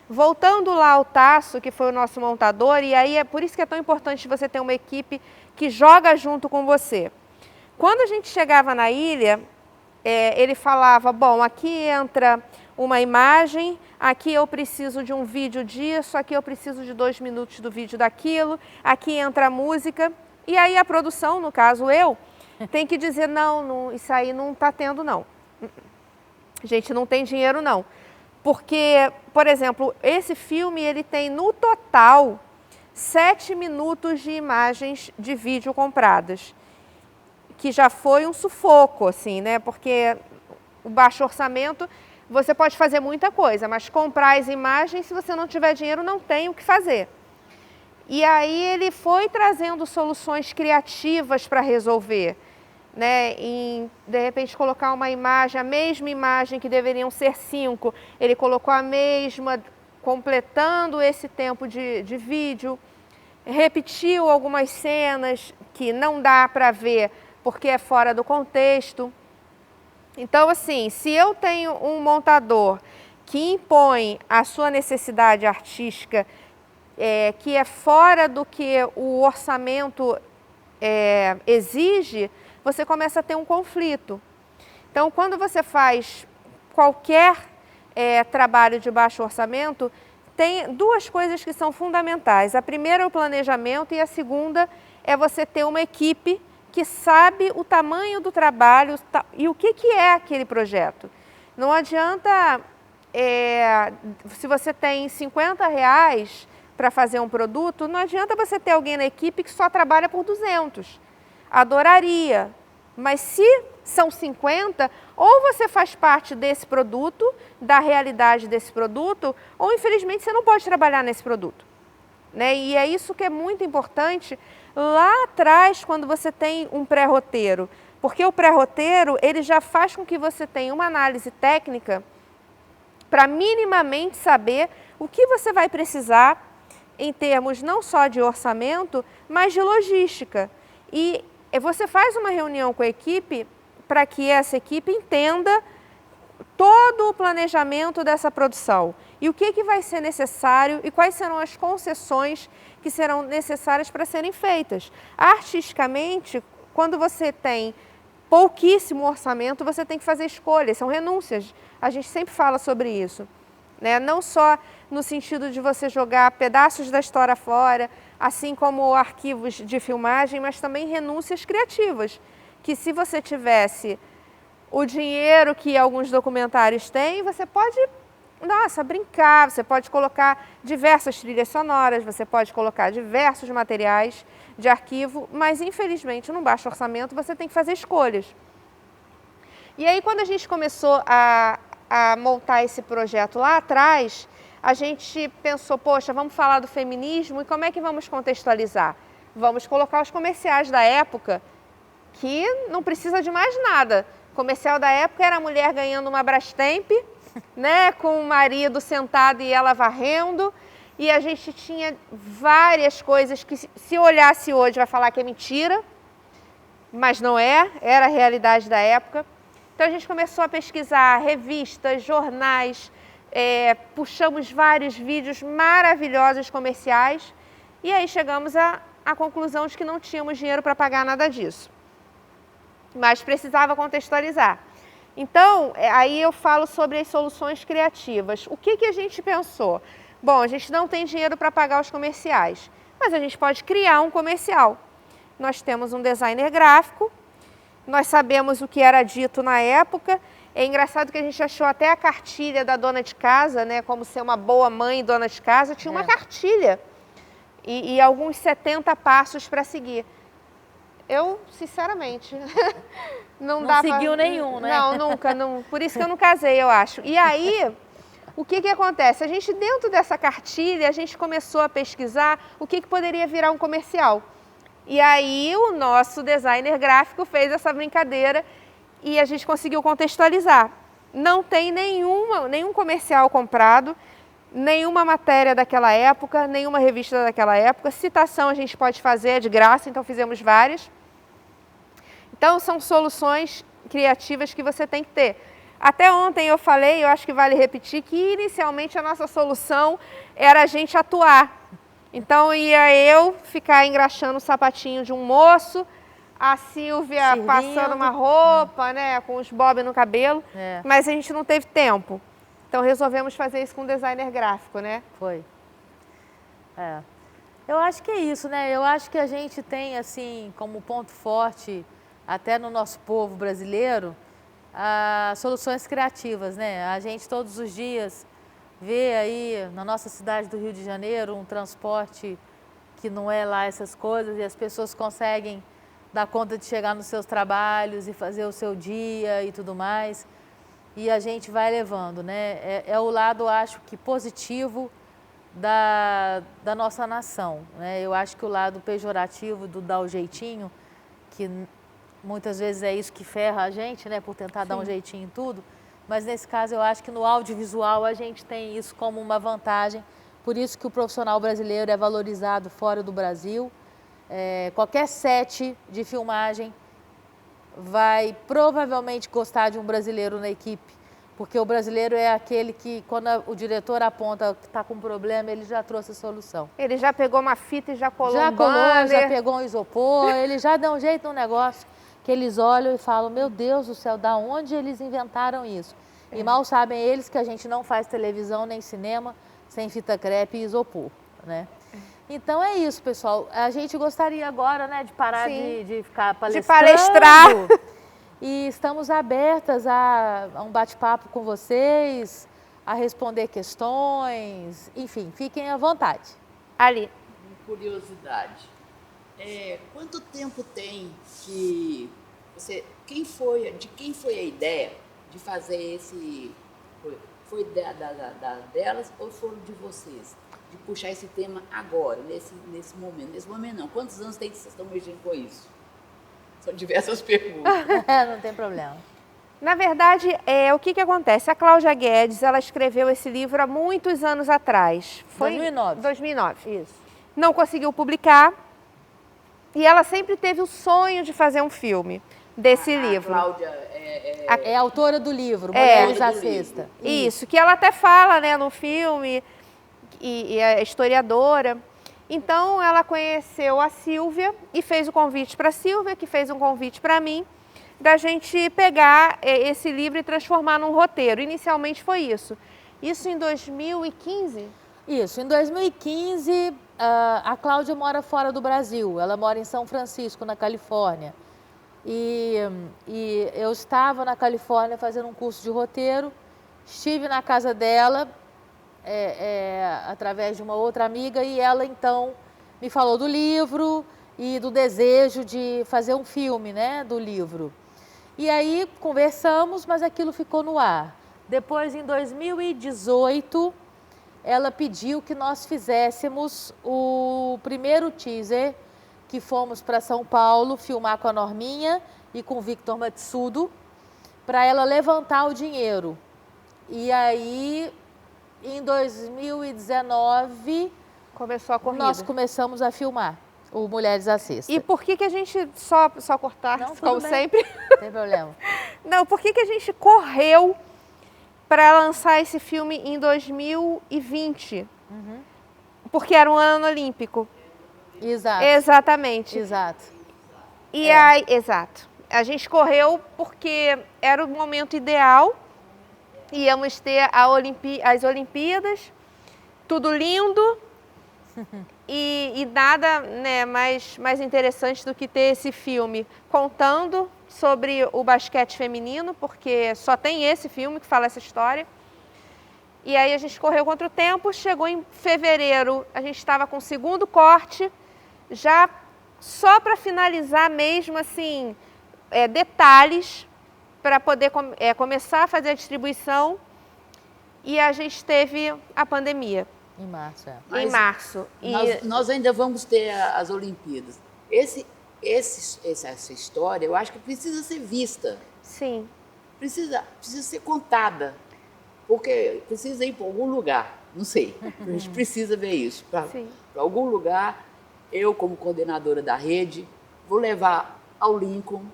Voltando lá ao Tasso, que foi o nosso montador, e aí é por isso que é tão importante você ter uma equipe que joga junto com você. Quando a gente chegava na ilha, ele falava, bom, aqui entra uma imagem, aqui eu preciso de um vídeo disso, aqui eu preciso de 2 minutos do vídeo daquilo, aqui entra a música, e aí a produção, no caso eu, tem que dizer, não, isso aí não está tendo não. Gente, não tem dinheiro não. Porque, por exemplo, esse filme ele tem no total 7 minutos de imagens de vídeo compradas, que já foi um sufoco, assim, né? Porque o baixo orçamento, você pode fazer muita coisa, mas comprar as imagens, se você não tiver dinheiro, não tem o que fazer. E aí ele foi trazendo soluções criativas para resolver, né? De repente colocar uma imagem, a mesma imagem que deveriam ser 5, ele colocou a mesma, completando esse tempo de vídeo, repetiu algumas cenas que não dá para ver porque é fora do contexto. Então, assim, se eu tenho um montador que impõe a sua necessidade artística, que é fora do que o orçamento exige, você começa a ter um conflito. Então, quando você faz qualquer trabalho de baixo orçamento, tem duas coisas que são fundamentais. A primeira é o planejamento e a segunda é você ter uma equipe que sabe o tamanho do trabalho e o que é aquele projeto. Não adianta, se você tem R$50 para fazer um produto, não adianta você ter alguém na equipe que só trabalha por 200. Adoraria, mas se são 50, ou você faz parte desse produto, da realidade desse produto, ou infelizmente você não pode trabalhar nesse produto, né? E é isso que é muito importante lá atrás, quando você tem um pré-roteiro, porque o pré-roteiro ele já faz com que você tenha uma análise técnica para minimamente saber o que você vai precisar em termos não só de orçamento, mas de logística. E você faz uma reunião com a equipe para que essa equipe entenda todo o planejamento dessa produção e o que vai ser necessário e quais serão as concessões que serão necessárias para serem feitas. Artisticamente, quando você tem pouquíssimo orçamento, você tem que fazer escolhas, são renúncias. A gente sempre fala sobre isso, né? Não só no sentido de você jogar pedaços da história fora, assim como arquivos de filmagem, mas também renúncias criativas, que se você tivesse o dinheiro que alguns documentários têm, você pode, nossa, brincar, você pode colocar diversas trilhas sonoras, você pode colocar diversos materiais de arquivo, mas infelizmente no baixo orçamento você tem que fazer escolhas. E aí quando a gente começou a montar esse projeto lá atrás, a gente pensou, poxa, vamos falar do feminismo e como é que vamos contextualizar? Vamos colocar os comerciais da época, que não precisa de mais nada. O comercial da época era a mulher ganhando uma Brastemp, né, com o marido sentado e ela varrendo, e a gente tinha várias coisas que se olhasse hoje vai falar que é mentira, mas não é, era a realidade da época. Então a gente começou a pesquisar revistas, jornais, puxamos vários vídeos maravilhosos comerciais e aí chegamos à conclusão de que não tínhamos dinheiro para pagar nada disso, mas precisava contextualizar. Então, aí eu falo sobre as soluções criativas. O que a gente pensou? Bom, a gente não tem dinheiro para pagar os comerciais, mas a gente pode criar um comercial. Nós temos um designer gráfico, nós sabemos o que era dito na época. É engraçado que a gente achou até a cartilha da dona de casa, né? Como ser uma boa mãe e dona de casa, tinha uma cartilha e alguns 70 passos para seguir. Eu, sinceramente, não seguiu nenhum, né? Não, nunca. Não, por isso que eu não casei, eu acho. E aí, o que acontece? A gente, dentro dessa cartilha, a gente começou a pesquisar o que poderia virar um comercial. E aí, o nosso designer gráfico fez essa brincadeira e a gente conseguiu contextualizar. Não tem nenhum comercial comprado, nenhuma matéria daquela época, nenhuma revista daquela época. Citação a gente pode fazer de graça, então fizemos várias. Então são soluções criativas que você tem que ter. Até ontem eu falei, eu acho que vale repetir, que inicialmente a nossa solução era a gente atuar. Então ia eu ficar engraxando o sapatinho de um moço, a Silvia servindo, passando uma roupa, né, com os bob no cabelo, mas a gente não teve tempo. Então resolvemos fazer isso com um designer gráfico, né? Foi. Eu acho que é isso, né? Eu acho que a gente tem, assim, como ponto forte, até no nosso povo brasileiro, soluções criativas, né? A gente todos os dias vê aí na nossa cidade do Rio de Janeiro um transporte que não é lá essas coisas e as pessoas conseguem dar conta de chegar nos seus trabalhos e fazer o seu dia e tudo mais. E a gente vai levando, né? É o lado, acho que, positivo da nossa nação, né? Eu acho que o lado pejorativo do dar o jeitinho, que muitas vezes é isso que ferra a gente, né? Por tentar dar um jeitinho em tudo. Mas nesse caso eu acho que no audiovisual a gente tem isso como uma vantagem. Por isso que o profissional brasileiro é valorizado fora do Brasil. Qualquer set de filmagem vai provavelmente gostar de um brasileiro na equipe, Porque o brasileiro é aquele que, quando o diretor aponta que está com um problema, ele já trouxe a solução. Ele já pegou uma fita e já colou Já um colou, banner. já pegou um isopor, ele já deu um jeito no negócio que eles olham e falam, meu Deus do céu, da onde eles inventaram isso? E mal sabem eles que a gente não faz televisão nem cinema sem fita crepe e isopor, né? Então é isso, pessoal. A gente gostaria agora, né, de parar de ficar palestrando. De palestrar. E estamos abertas a um bate-papo com vocês, a responder questões, enfim, fiquem à vontade. Ali. Curiosidade. Quanto tempo tem que você... de quem foi a ideia de fazer esse... Foi delas ou foram de vocês? De puxar esse tema agora, nesse momento. Nesse momento não. Quantos anos tem que vocês estão mexendo com isso? São diversas perguntas. Não tem problema. Na verdade, o que acontece? A Cláudia Guedes, ela escreveu esse livro há muitos anos atrás. Foi 2009. 2009. Isso. Não conseguiu publicar. E ela sempre teve o sonho de fazer um filme desse livro. A Cláudia é autora do livro, Mulheres à Sexta. Isso, que ela até fala, né, no filme, e é historiadora. Então, ela conheceu a Sílvia e fez o convite para a Sílvia, que fez um convite para mim, da gente pegar esse livro e transformar num roteiro. Inicialmente foi isso. Isso em 2015? Isso, em 2015, a Cláudia mora fora do Brasil, ela mora em São Francisco, na Califórnia. E eu estava na Califórnia fazendo um curso de roteiro, estive na casa dela, através de uma outra amiga, e ela então me falou do livro e do desejo de fazer um filme, né, do livro. E aí conversamos, mas aquilo ficou no ar. Depois, em 2018, ela pediu que nós fizéssemos o primeiro teaser, que fomos para São Paulo filmar com a Norminha e com o Victor Matsudo, para ela levantar o dinheiro. E aí, em 2019, começou a corrida. Nós começamos a filmar o Mulheres à Sexta. E por que a gente, só cortar, Não, como bem. sempre? Não tem problema. Não, por que a gente correu para lançar esse filme em 2020? Porque era um ano olímpico. Exato. Exatamente. Exato. E aí, exato. A gente correu porque era o momento ideal. Íamos ter as Olimpíadas, tudo lindo. E nada, né, mais interessante do que ter esse filme contando sobre o basquete feminino, porque só tem esse filme que fala essa história. E aí a gente correu contra o tempo, chegou em fevereiro, a gente estava com o segundo corte, já só para finalizar mesmo, assim, detalhes, para poder começar a fazer a distribuição, e a gente teve a pandemia. Em março, Em março. Nós ainda vamos ter as Olimpíadas. Essa história, eu acho que precisa ser vista. Sim. Precisa ser contada. Porque precisa ir para algum lugar. Não sei. A gente precisa ver isso. Para algum lugar, eu, como coordenadora da rede, vou levar ao Lincoln,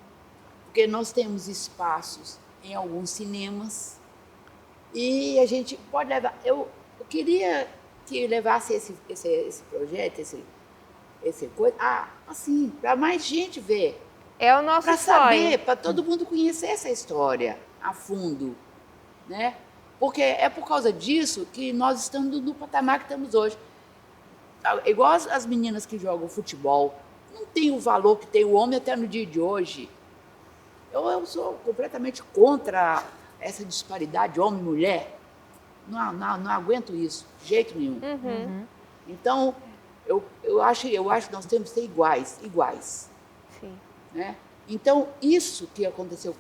porque nós temos espaços em alguns cinemas e a gente pode levar. Eu queria que levasse esse projeto, esse coisa, assim, para mais gente ver. É o nosso sonho. Para saber, para todo mundo conhecer essa história a fundo, né? Porque é por causa disso que nós estamos no patamar que estamos hoje. Igual as meninas que jogam futebol, não tem o valor que tem o homem até no dia de hoje. Eu sou completamente contra essa disparidade homem-mulher. Não aguento isso, de jeito nenhum. Então, eu acho que nós temos que ser iguais. Sim. Né? Então, isso que aconteceu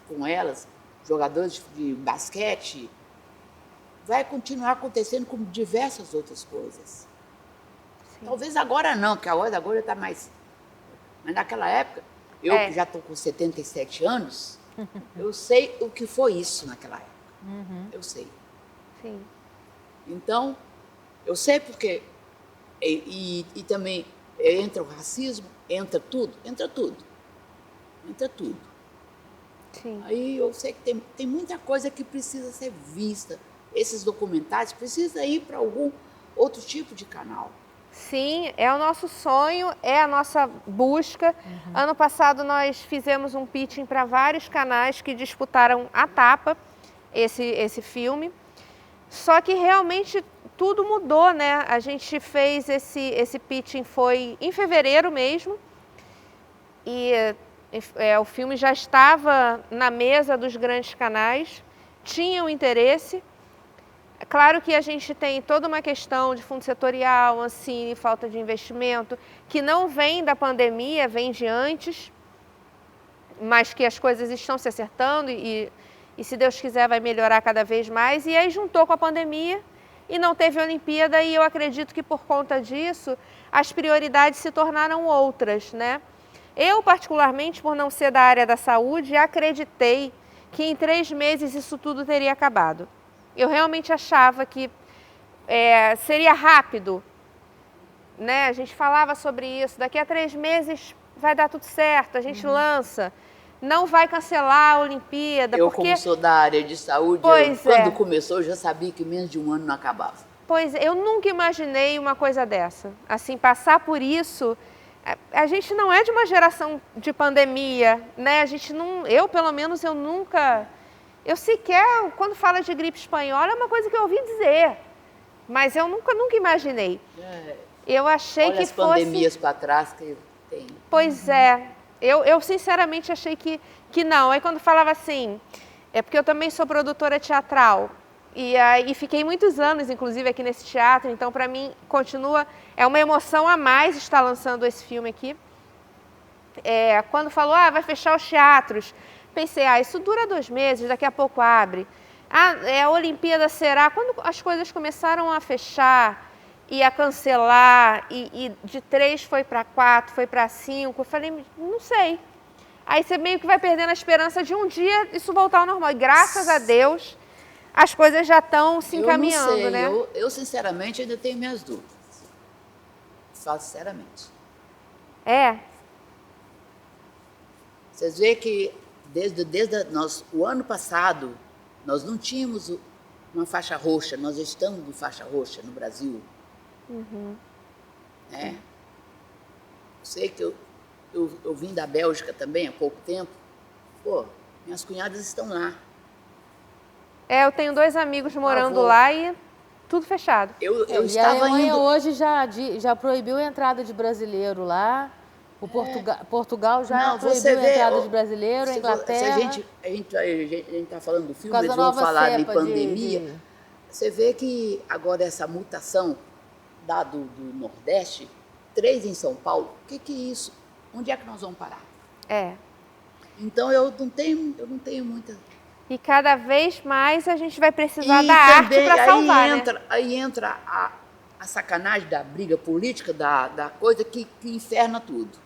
com elas, jogadoras de basquete, vai continuar acontecendo com diversas outras coisas. Sim. Talvez agora não, porque agora está mais... Mas naquela época, eu que já estou com 77 anos, eu sei o que foi isso naquela época. Eu sei. Sim. Então, eu sei porque... E também entra o racismo, entra tudo. Sim. Aí eu sei que tem muita coisa que precisa ser vista. Esses documentários precisam ir para algum outro tipo de canal. Sim, é o nosso sonho, é a nossa busca. Ano passado nós fizemos um pitching para vários canais que disputaram a tapa, esse filme. Só que realmente tudo mudou, né? A gente fez esse pitching foi em fevereiro mesmo. E o filme já estava na mesa dos grandes canais, tinham interesse. É claro que a gente tem toda uma questão de fundo setorial, Ancine, falta de investimento, que não vem da pandemia, vem de antes, mas que as coisas estão se acertando e se Deus quiser vai melhorar cada vez mais. E aí juntou com a pandemia e não teve Olimpíada, e eu acredito que por conta disso as prioridades se tornaram outras, né? Eu, particularmente, por não ser da área da saúde, acreditei que em 3 meses isso tudo teria acabado. Eu realmente achava que seria rápido, né? A gente falava sobre isso, daqui a 3 meses vai dar tudo certo, a gente lança, não vai cancelar a Olimpíada. Como sou da área de saúde, quando começou eu já sabia que menos de um ano não acabava. Pois é, eu nunca imaginei uma coisa dessa, assim, passar por isso. A gente não é de uma geração de pandemia, né? A gente não, eu pelo menos eu nunca... Eu sequer, quando fala de gripe espanhola, é uma coisa que eu ouvi dizer, mas eu nunca imaginei. Eu achei que fosse... Olha as pandemias para trás que tem. Pois é, eu sinceramente achei que não. Aí quando falava assim, é porque eu também sou produtora teatral, e aí fiquei muitos anos, inclusive, aqui nesse teatro, então para mim continua, é uma emoção a mais estar lançando esse filme aqui. Quando falou, vai fechar os teatros, pensei, isso dura 2 meses, daqui a pouco abre. A Olimpíada será... Quando as coisas começaram a fechar e a cancelar, e de 3 foi para 4, foi para 5, eu falei, não sei. Aí você meio que vai perdendo a esperança de um dia isso voltar ao normal. E graças a Deus, as coisas já estão se encaminhando, eu não sei, né? Eu sinceramente ainda tenho minhas dúvidas. Falo sinceramente. Vocês veem que desde o ano passado, nós não tínhamos uma faixa roxa, nós estamos de faixa roxa no Brasil. Sei que eu vim da Bélgica também há pouco tempo. Minhas cunhadas estão lá. Eu tenho 2 amigos morando lá e tudo fechado. Eu e estava a Alemanha indo... hoje já proibiu a entrada de brasileiro lá. Portugal já proibiu a entrada de brasileiro, a Inglaterra... Se a gente está falando do filme, eles vão falar de pandemia. Você vê que agora essa mutação do Nordeste, 3 em São Paulo, o que é isso? Onde é que nós vamos parar? Então eu não tenho muita... E cada vez mais a gente vai precisar da arte para salvar, né? Aí entra a sacanagem da briga política, da coisa que inferna tudo.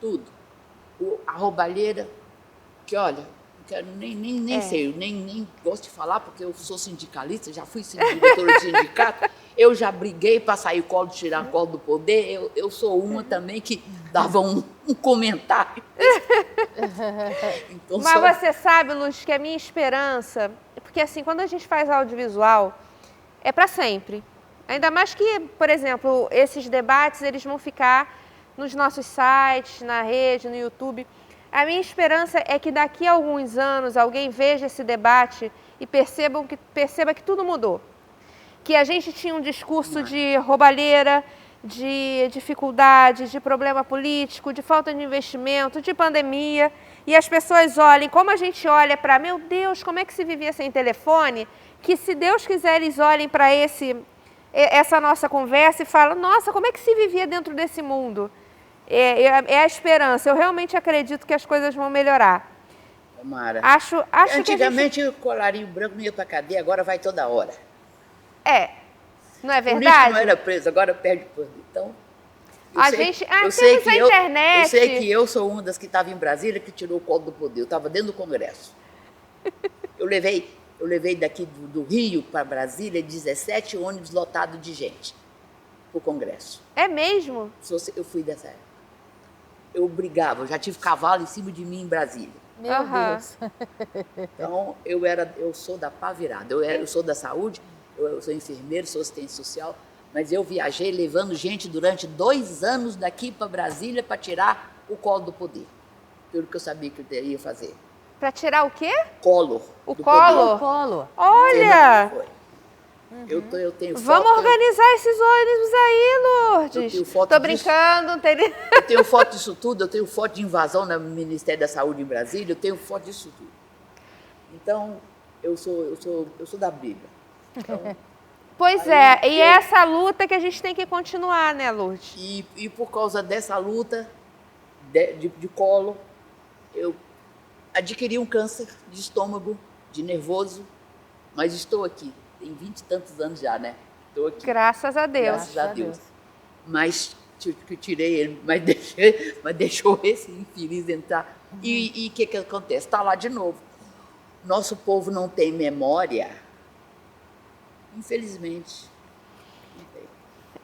Tudo. A roubalheira, que olha, não quero nem sei, nem gosto de falar, porque eu sou sindicalista, já fui diretora de sindicato, eu já briguei para sair tirar colo do poder, eu sou uma também que dava um comentário. Então, mas você sabe, Luz, que a minha esperança, porque assim, quando a gente faz audiovisual, é para sempre. Ainda mais que, por exemplo, esses debates, eles vão ficar nos nossos sites, na rede, no YouTube. A minha esperança é que daqui a alguns anos alguém veja esse debate e perceba que tudo mudou. Que a gente tinha um discurso de roubalheira, de dificuldade, de problema político, de falta de investimento, de pandemia, e as pessoas olhem, como a gente olha para, meu Deus, como é que se vivia sem telefone, que se Deus quiser eles olhem para essa nossa conversa e falam, nossa, como é que se vivia dentro desse mundo? É a esperança, eu realmente acredito que as coisas vão melhorar. Tomara. Acho Antigamente o colarinho branco não ia para cadeia, agora vai toda hora. Não é verdade? O político não era preso, agora perde por... Então, temos a internet. Eu sei que eu sou uma das que estava em Brasília que tirou o colo do poder. Eu estava dentro do Congresso. Eu levei daqui do Rio para Brasília 17 ônibus lotados de gente para o Congresso. É mesmo? Eu fui dessa época. Eu brigava, eu já tive cavalo em cima de mim em Brasília. Meu Aham. Deus. Então, eu sou da pá virada. Eu sou da saúde, eu sou enfermeiro, sou assistente social, mas eu viajei levando gente durante 2 anos daqui para Brasília para tirar o colo do poder. Pelo que eu sabia que eu teria que fazer. Para tirar o quê? Collor. O do Collor? poder. Colo. Olha! Foi. Eu tenho foto. Vamos organizar esses ônibus aí, Lourdes. Eu tenho foto Tô disso. brincando, não tem nem... Eu tenho foto disso tudo, eu tenho foto de invasão no Ministério da Saúde em Brasília, eu tenho foto disso tudo. Então, eu sou da briga. Então, Pois aí é, e é essa luta que a gente tem que continuar, né, Lourdes? e por causa dessa luta de colo, eu adquiri um câncer de estômago, de nervoso, mas estou aqui. Tem 20 e tantos anos já, né? Estou aqui. Graças a Deus. Graças a Deus. Mas que tirei ele, mas deixou esse infeliz entrar. E o que acontece? Está lá de novo. Nosso povo não tem memória, infelizmente. Não tem.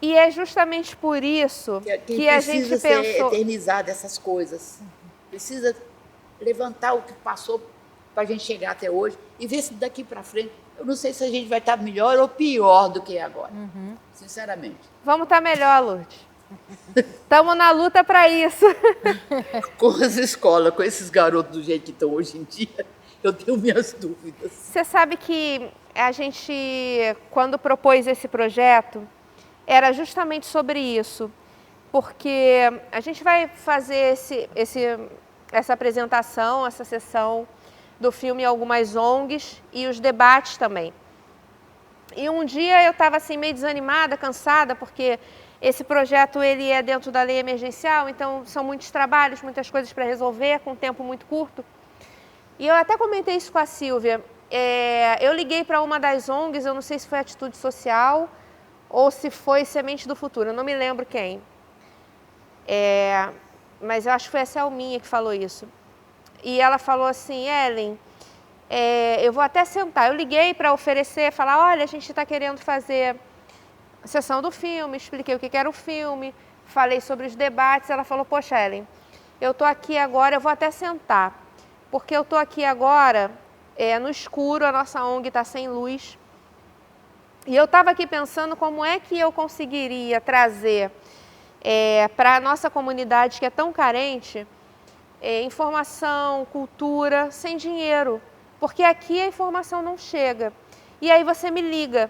E é justamente por isso que a gente precisa ser pensou... eternizado essas coisas. Precisa levantar o que passou para a gente chegar até hoje e ver se daqui para frente, eu não sei se a gente vai estar melhor ou pior do que agora, sinceramente. Vamos estar melhor, Lourdes. Estamos na luta para isso. Com as escolas, com esses garotos do jeito que estão hoje em dia, eu tenho minhas dúvidas. Você sabe que a gente, quando propôs esse projeto, era justamente sobre isso. Porque a gente vai fazer essa apresentação, essa sessão do filme em algumas ONGs e os debates também. E um dia eu estava assim meio desanimada, cansada, porque esse projeto ele é dentro da lei emergencial, então são muitos trabalhos, muitas coisas para resolver com um tempo muito curto. E eu até comentei isso com a Silvia. Eu liguei para uma das ONGs, eu não sei se foi Atitude Social ou se foi Semente do Futuro, eu não me lembro quem. Mas eu acho que foi a Selminha que falou isso. E ela falou assim, Ellen, eu vou até sentar. Eu liguei para oferecer, falar, olha, a gente está querendo fazer a sessão do filme, expliquei o que era o filme, falei sobre os debates. Ela falou, poxa, Ellen, eu estou aqui agora, eu vou até sentar, porque eu estou aqui agora no escuro, a nossa ONG está sem luz. E eu estava aqui pensando como é que eu conseguiria trazer para a nossa comunidade que é tão carente, informação, cultura, sem dinheiro, porque aqui a informação não chega. E aí você me liga.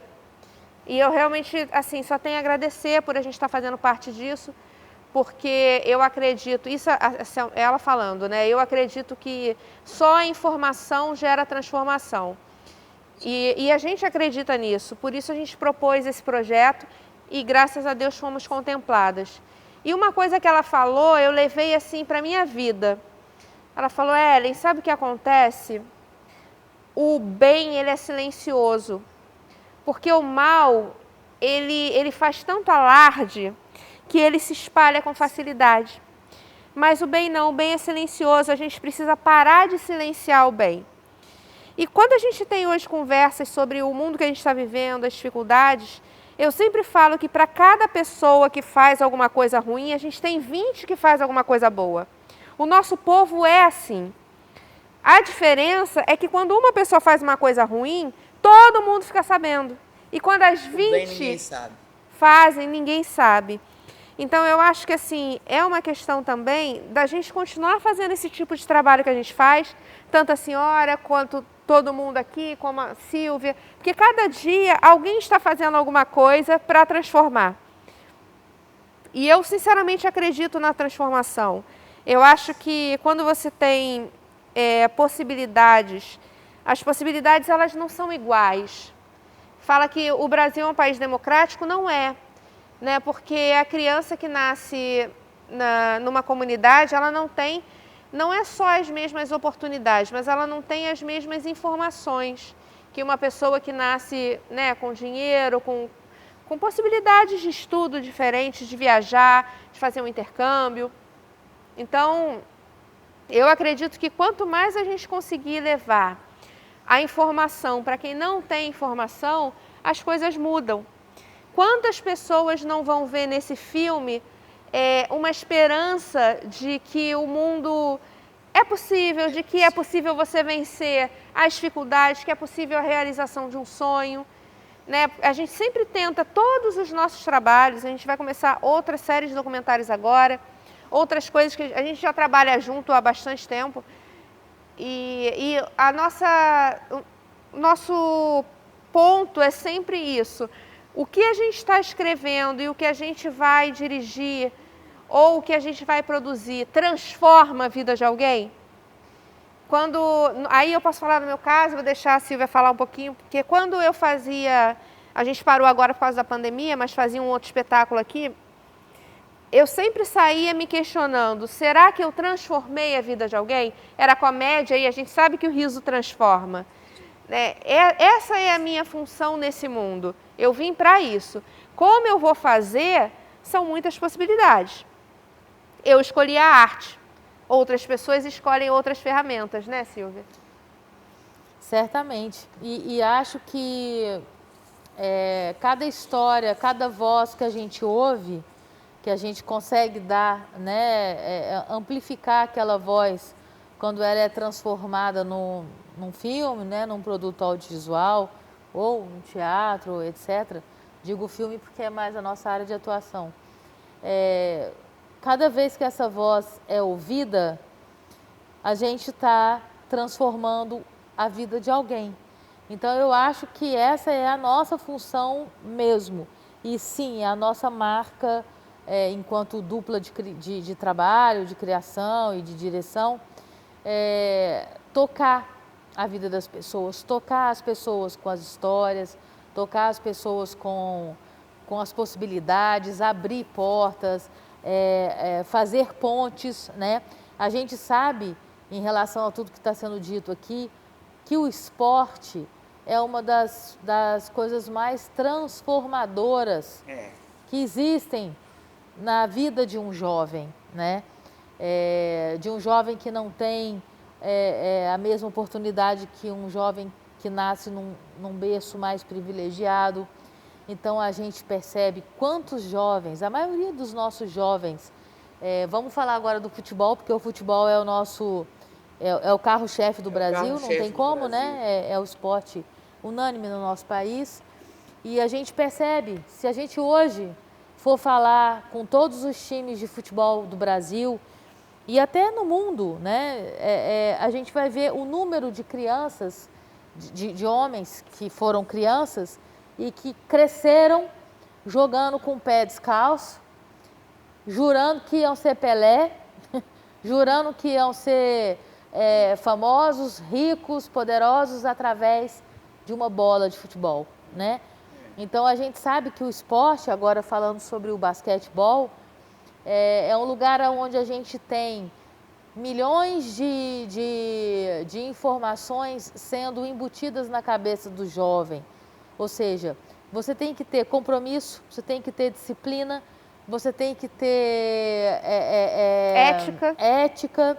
E eu realmente, assim, só tenho a agradecer por a gente estar fazendo parte disso, porque eu acredito, isso ela falando, né? Eu acredito que só a informação gera transformação. E a gente acredita nisso, por isso a gente propôs esse projeto e graças a Deus fomos contempladas. E uma coisa que ela falou, eu levei assim para a minha vida. Ela falou, Ellen, sabe o que acontece? O bem, ele é silencioso. Porque o mal, ele faz tanto alarde que ele se espalha com facilidade. Mas o bem não, o bem é silencioso, a gente precisa parar de silenciar o bem. E quando a gente tem hoje conversas sobre o mundo que a gente está vivendo, as dificuldades, eu sempre falo que para cada pessoa que faz alguma coisa ruim, a gente tem 20 que faz alguma coisa boa. O nosso povo é assim. A diferença é que quando uma pessoa faz uma coisa ruim, todo mundo fica sabendo. E quando as 20 fazem, ninguém sabe. Então eu acho que assim, é uma questão também da gente continuar fazendo esse tipo de trabalho que a gente faz, tanto a senhora quanto todo mundo aqui, como a Silvia, porque cada dia alguém está fazendo alguma coisa para transformar. E eu sinceramente acredito na transformação. Eu acho que quando você tem possibilidades, as possibilidades elas não são iguais. Fala que o Brasil é um país democrático, não é. Né? Porque a criança que nasce numa comunidade, ela não é só as mesmas oportunidades, mas ela não tem as mesmas informações que uma pessoa que nasce, né, com dinheiro, com possibilidades de estudo diferentes, de viajar, de fazer um intercâmbio. Então, eu acredito que quanto mais a gente conseguir levar a informação para quem não tem informação, as coisas mudam. Quantas pessoas não vão ver nesse filme uma esperança de que o mundo é possível, de que é possível você vencer as dificuldades, que é possível a realização de um sonho, né? A gente sempre tenta, todos os nossos trabalhos, a gente vai começar outra série de documentários agora, outras coisas que a gente já trabalha junto há bastante tempo, e o nosso ponto é sempre isso. O que a gente está escrevendo e o que a gente vai dirigir ou o que a gente vai produzir transforma a vida de alguém? Aí eu posso falar no meu caso, vou deixar a Silvia falar um pouquinho, porque quando eu fazia, a gente parou agora por causa da pandemia, mas fazia um outro espetáculo aqui, eu sempre saía me questionando, será que eu transformei a vida de alguém? Era comédia e a gente sabe que o riso transforma. Essa é a minha função nesse mundo. Eu vim para isso. Como eu vou fazer, são muitas possibilidades. Eu escolhi a arte. Outras pessoas escolhem outras ferramentas, né, Silvia? Certamente. E acho que cada história, cada voz que a gente ouve, que a gente consegue dar, né, amplificar aquela voz quando ela é transformada num filme, né, num produto audiovisual ou no teatro, etc. Digo filme porque é mais a nossa área de atuação. Cada vez que essa voz é ouvida, a gente está transformando a vida de alguém. Então, eu acho que essa é a nossa função mesmo. E sim, é a nossa marca enquanto dupla de trabalho, de criação e de direção, tocar a vida das pessoas, tocar as pessoas com as histórias, tocar as pessoas com as possibilidades, abrir portas, fazer pontes, né? A gente sabe, em relação a tudo que está sendo dito aqui, que o esporte é uma das coisas mais transformadoras que existem na vida de um jovem, né? De um jovem que não tem a mesma oportunidade que um jovem que nasce num berço mais privilegiado. Então, a gente percebe quantos jovens, a maioria dos nossos jovens, vamos falar agora do futebol, porque o futebol é o nosso, é o carro-chefe do Brasil, não tem como, né? É o esporte unânime no nosso país. E a gente percebe, se a gente hoje for falar com todos os times de futebol do Brasil e até no mundo, né? A gente vai ver o número de crianças, de homens que foram crianças e que cresceram jogando com o pé descalço, jurando que iam ser Pelé, jurando que iam ser famosos, ricos, poderosos através de uma bola de futebol, né? Então, a gente sabe que o esporte, agora falando sobre o basquetebol, é um lugar onde a gente tem milhões de informações sendo embutidas na cabeça do jovem. Ou seja, você tem que ter compromisso, você tem que ter disciplina, você tem que ter ética,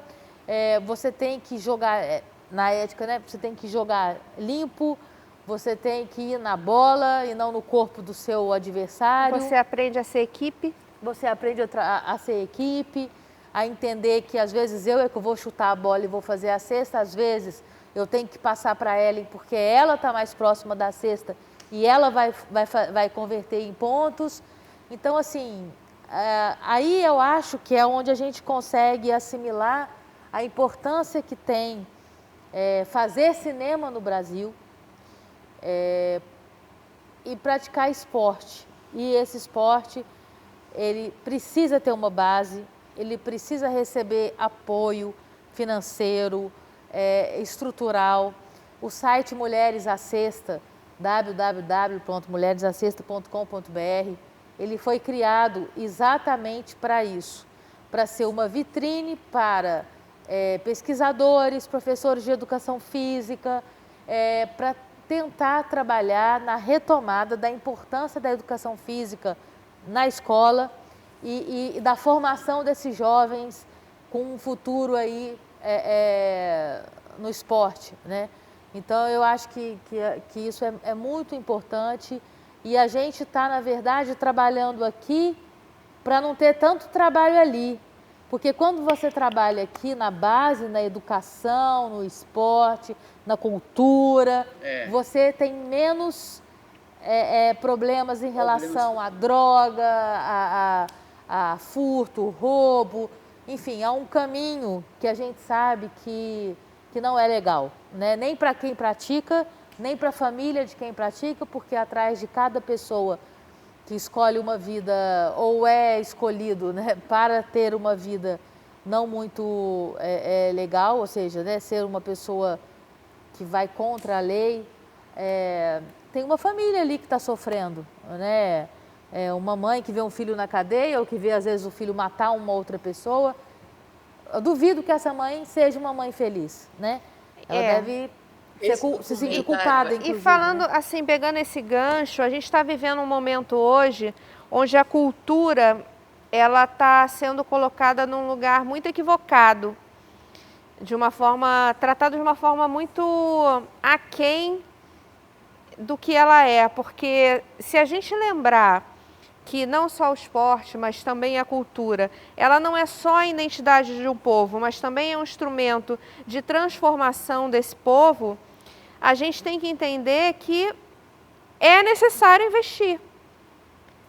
você tem que jogar, na ética, né? Você tem que jogar limpo, você tem que ir na bola e não no corpo do seu adversário. Você aprende a ser equipe. Você aprende a ser equipe, a entender que às vezes eu que vou chutar a bola e vou fazer a cesta, às vezes eu tenho que passar para ela porque ela está mais próxima da cesta e ela vai converter em pontos. Então, assim, aí eu acho que é onde a gente consegue assimilar a importância que tem fazer cinema no Brasil e praticar esporte. E esse esporte, ele precisa ter uma base, ele precisa receber apoio financeiro, estrutural. O site Mulheres à Cesta, www.mulheresacesta.com.br, ele foi criado exatamente para isso, para ser uma vitrine para pesquisadores, professores de educação física, para tentar trabalhar na retomada da importância da educação física na escola e da formação desses jovens com um futuro aí no esporte, né? Então, eu acho que isso é muito importante e a gente está, na verdade, trabalhando aqui para não ter tanto trabalho ali. Porque quando você trabalha aqui na base, na educação, no esporte, na cultura, você tem menos problemas em relação à droga, a furto, roubo, enfim, há um caminho que a gente sabe que não é legal, né? Nem para quem pratica, nem para a família de quem pratica, porque atrás de cada pessoa que escolhe uma vida ou é escolhido, né, para ter uma vida não muito legal, ou seja, né, ser uma pessoa que vai contra a lei, tem uma família ali que está sofrendo, né? Uma mãe que vê um filho na cadeia ou que vê às vezes o filho matar uma outra pessoa. Eu duvido que essa mãe seja uma mãe feliz, né? Ela deve se sentir culpada, inclusive. E falando né? assim, pegando esse gancho, a gente está vivendo um momento hoje onde a cultura ela está sendo colocada num lugar muito equivocado, tratada de uma forma muito aquém do que ela é, porque se a gente lembrar que não só o esporte, mas também a cultura, ela não é só a identidade de um povo, mas também é um instrumento de transformação desse povo, a gente tem que entender que é necessário investir.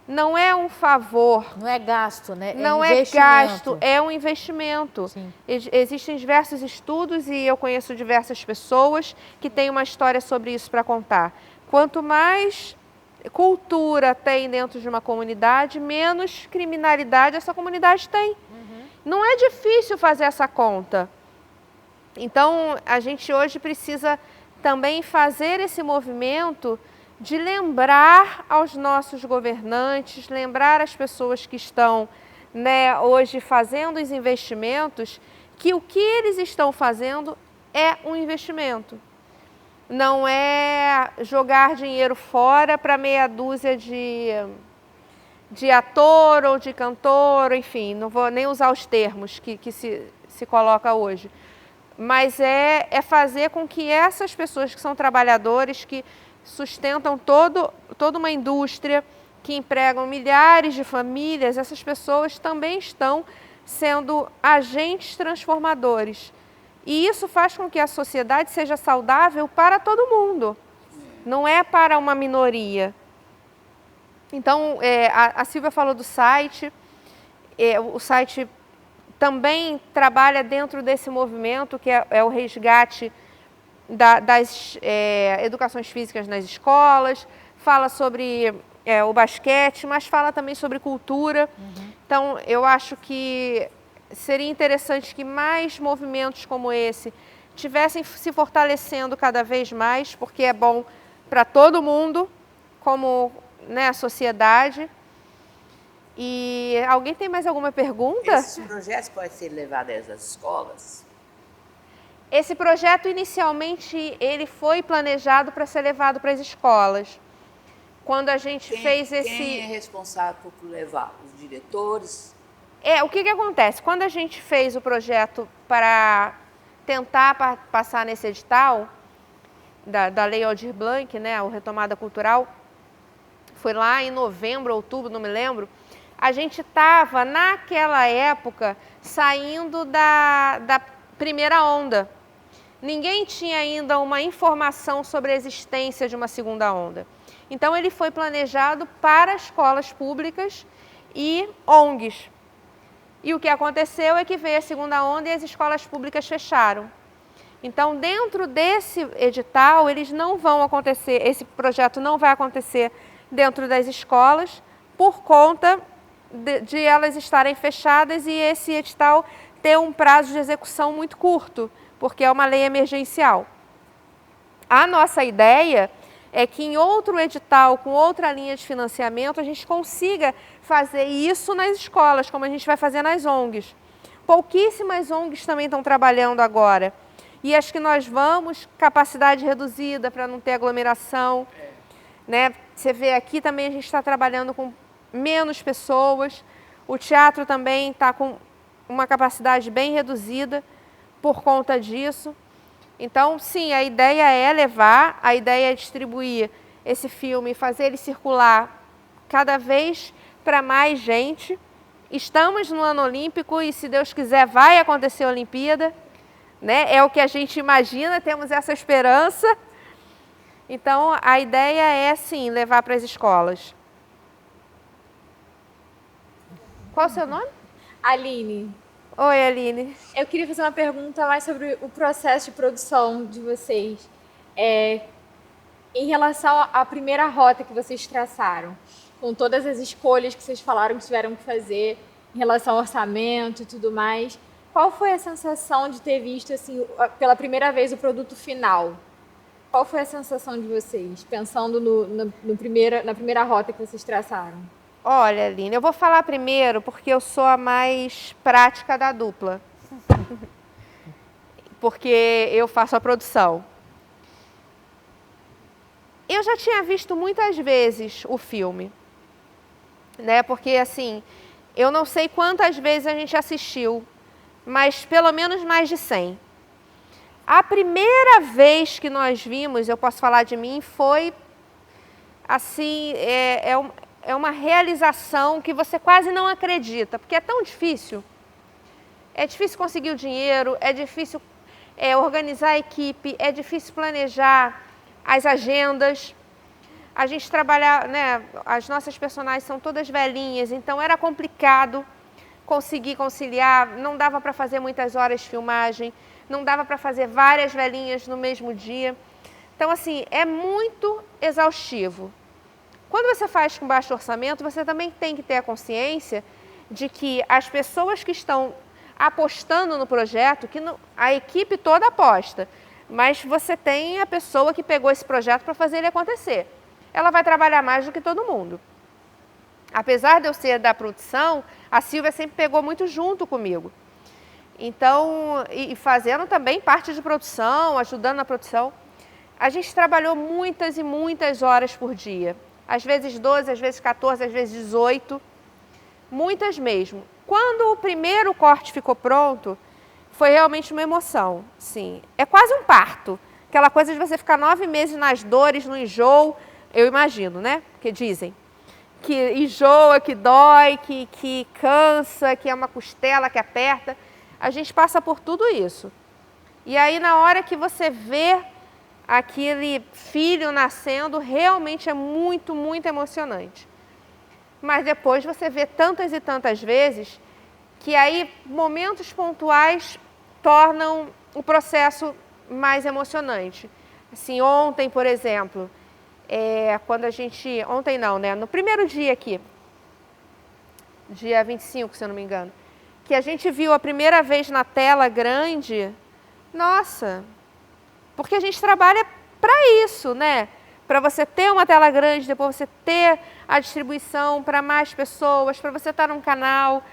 Não é um favor. Não é gasto, né? Não é gasto, é um investimento. Sim. Existem diversos estudos e eu conheço diversas pessoas que têm uma história sobre isso para contar. Quanto mais cultura tem dentro de uma comunidade, menos criminalidade essa comunidade tem. Não é difícil fazer essa conta. Então, a gente hoje precisa também fazer esse movimento de lembrar aos nossos governantes, lembrar as pessoas que estão, né, hoje fazendo os investimentos, que o que eles estão fazendo é um investimento. Não é jogar dinheiro fora para meia dúzia de ator ou de cantor, enfim, não vou nem usar os termos que se coloca hoje. Mas é fazer com que essas pessoas que são trabalhadores, que sustentam toda uma indústria, que empregam milhares de famílias, essas pessoas também estão sendo agentes transformadores. E isso faz com que a sociedade seja saudável para todo mundo, não é para uma minoria. Então, a Silvia falou do site, o site também trabalha dentro desse movimento, que é o resgate das educações físicas nas escolas, fala sobre o basquete, mas fala também sobre cultura. Então, eu acho que seria interessante que mais movimentos como esse tivessem se fortalecendo cada vez mais, porque é bom para todo mundo, como, né, a sociedade. E alguém tem mais alguma pergunta? Esses projetos podem ser levados às escolas? Esse projeto, inicialmente, ele foi planejado para ser levado para as escolas. Quando a gente fez esse... Quem é responsável por levar? Os diretores? O que acontece? Quando a gente fez o projeto para tentar passar nesse edital da Lei Aldir Blanc, né, o Retomada Cultural, foi lá em novembro, outubro, não me lembro, a gente estava, naquela época, saindo da primeira onda. Ninguém tinha ainda uma informação sobre a existência de uma segunda onda. Então, ele foi planejado para escolas públicas e ONGs. E o que aconteceu é que veio a segunda onda e as escolas públicas fecharam. Então, dentro desse edital, eles não vão acontecer, esse projeto não vai acontecer dentro das escolas, por conta de elas estarem fechadas e esse edital ter um prazo de execução muito curto, porque é uma lei emergencial. A nossa ideia é que em outro edital, com outra linha de financiamento, a gente consiga fazer isso nas escolas, como a gente vai fazer nas ONGs. Pouquíssimas ONGs também estão trabalhando agora. E as que nós vamos, capacidade reduzida para não ter aglomeração. Né? Você vê aqui também a gente está trabalhando com menos pessoas. O teatro também está com uma capacidade bem reduzida por conta disso. Então, sim, a ideia é levar, a ideia é distribuir esse filme, fazer ele circular cada vez para mais gente estamos no ano olímpico e, se Deus quiser, vai acontecer a Olimpíada, né? É o que a gente imagina, temos essa esperança. Então, a ideia é, sim, levar para as escolas. Qual o seu nome? Aline, Oi, Aline. eu queria fazer uma pergunta mais sobre o processo de produção de vocês. Em relação à primeira rota que vocês traçaram, com todas as escolhas que vocês falaram que tiveram que fazer em relação ao orçamento e tudo mais, qual foi a sensação de ter visto assim, pela primeira vez o produto final? Qual foi a sensação de vocês, pensando na primeira rota que vocês traçaram? Olha, Aline, eu vou falar primeiro porque eu sou a mais prática da dupla. Porque eu faço a produção. Eu já tinha visto muitas vezes o filme, né? Porque, assim, eu não sei quantas vezes a gente assistiu, mas pelo menos mais de 100. A primeira vez que nós vimos, eu posso falar de mim, foi, assim, é uma realização que você quase não acredita, porque é tão difícil. É difícil conseguir o dinheiro, é difícil organizar a equipe, é difícil planejar as agendas. A gente trabalha, né, as nossas personagens são todas velhinhas, então era complicado conseguir conciliar, não dava para fazer muitas horas de filmagem, não dava para fazer várias velhinhas no mesmo dia. Então, assim, é muito exaustivo. Quando você faz com baixo orçamento, você também tem que ter a consciência de que as pessoas que estão apostando no projeto, que a equipe toda aposta, mas você tem a pessoa que pegou esse projeto para fazer ele acontecer. Ela vai trabalhar mais do que todo mundo. Apesar de eu ser da produção, a Silvia sempre pegou muito junto comigo. Então, e fazendo também parte de produção, ajudando na produção. A gente trabalhou muitas e muitas horas por dia. Às vezes 12, às vezes 14, às vezes 18. Muitas mesmo. Quando o primeiro corte ficou pronto, foi realmente uma emoção, sim. É quase um parto. Aquela coisa de você ficar 9 meses nas dores, no enjoo, eu imagino, né? Porque dizem que enjoa, que dói, que cansa, que é uma costela que aperta. A gente passa por tudo isso. E aí, na hora que você vê aquele filho nascendo, realmente é muito, muito emocionante. Mas depois você vê tantas e tantas vezes que aí momentos pontuais tornam o processo mais emocionante. Assim, ontem, por exemplo, quando a gente... Ontem não, né? No primeiro dia aqui, dia 25, se eu não me engano, que a gente viu a primeira vez na tela grande, nossa, porque a gente trabalha para isso, né? Para você ter uma tela grande, depois você ter a distribuição para mais pessoas, para você estar num canal.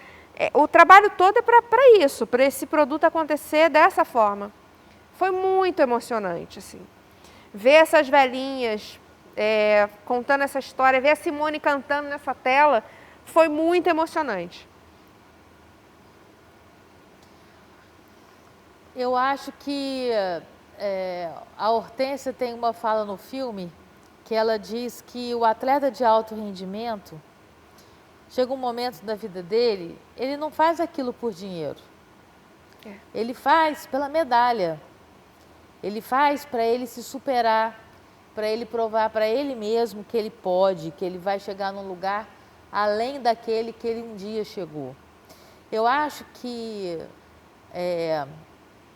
O trabalho todo é para isso, para esse produto acontecer dessa forma. Foi muito emocionante, assim. Ver essas velhinhas contando essa história, ver a Simone cantando nessa tela, foi muito emocionante. Eu acho que a Hortência tem uma fala no filme que ela diz que o atleta de alto rendimento, chega um momento da vida dele, ele não faz aquilo por dinheiro. Ele faz pela medalha. Ele faz para ele se superar, para ele provar para ele mesmo que ele pode, que ele vai chegar num lugar além daquele que ele um dia chegou. Eu acho que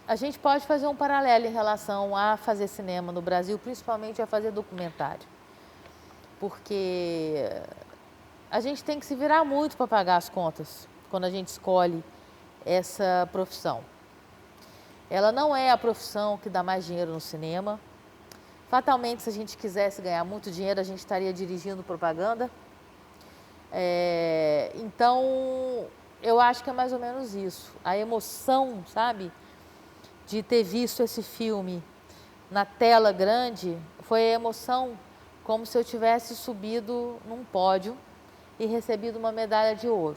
a gente pode fazer um paralelo em relação a fazer cinema no Brasil, principalmente a fazer documentário. Porque a gente tem que se virar muito para pagar as contas quando a gente escolhe essa profissão. Ela não é a profissão que dá mais dinheiro no cinema. Fatalmente, se a gente quisesse ganhar muito dinheiro, a gente estaria dirigindo propaganda. Então, eu acho que é mais ou menos isso. A emoção, sabe, de ter visto esse filme na tela grande, foi a emoção como se eu tivesse subido num pódio e recebido uma medalha de ouro.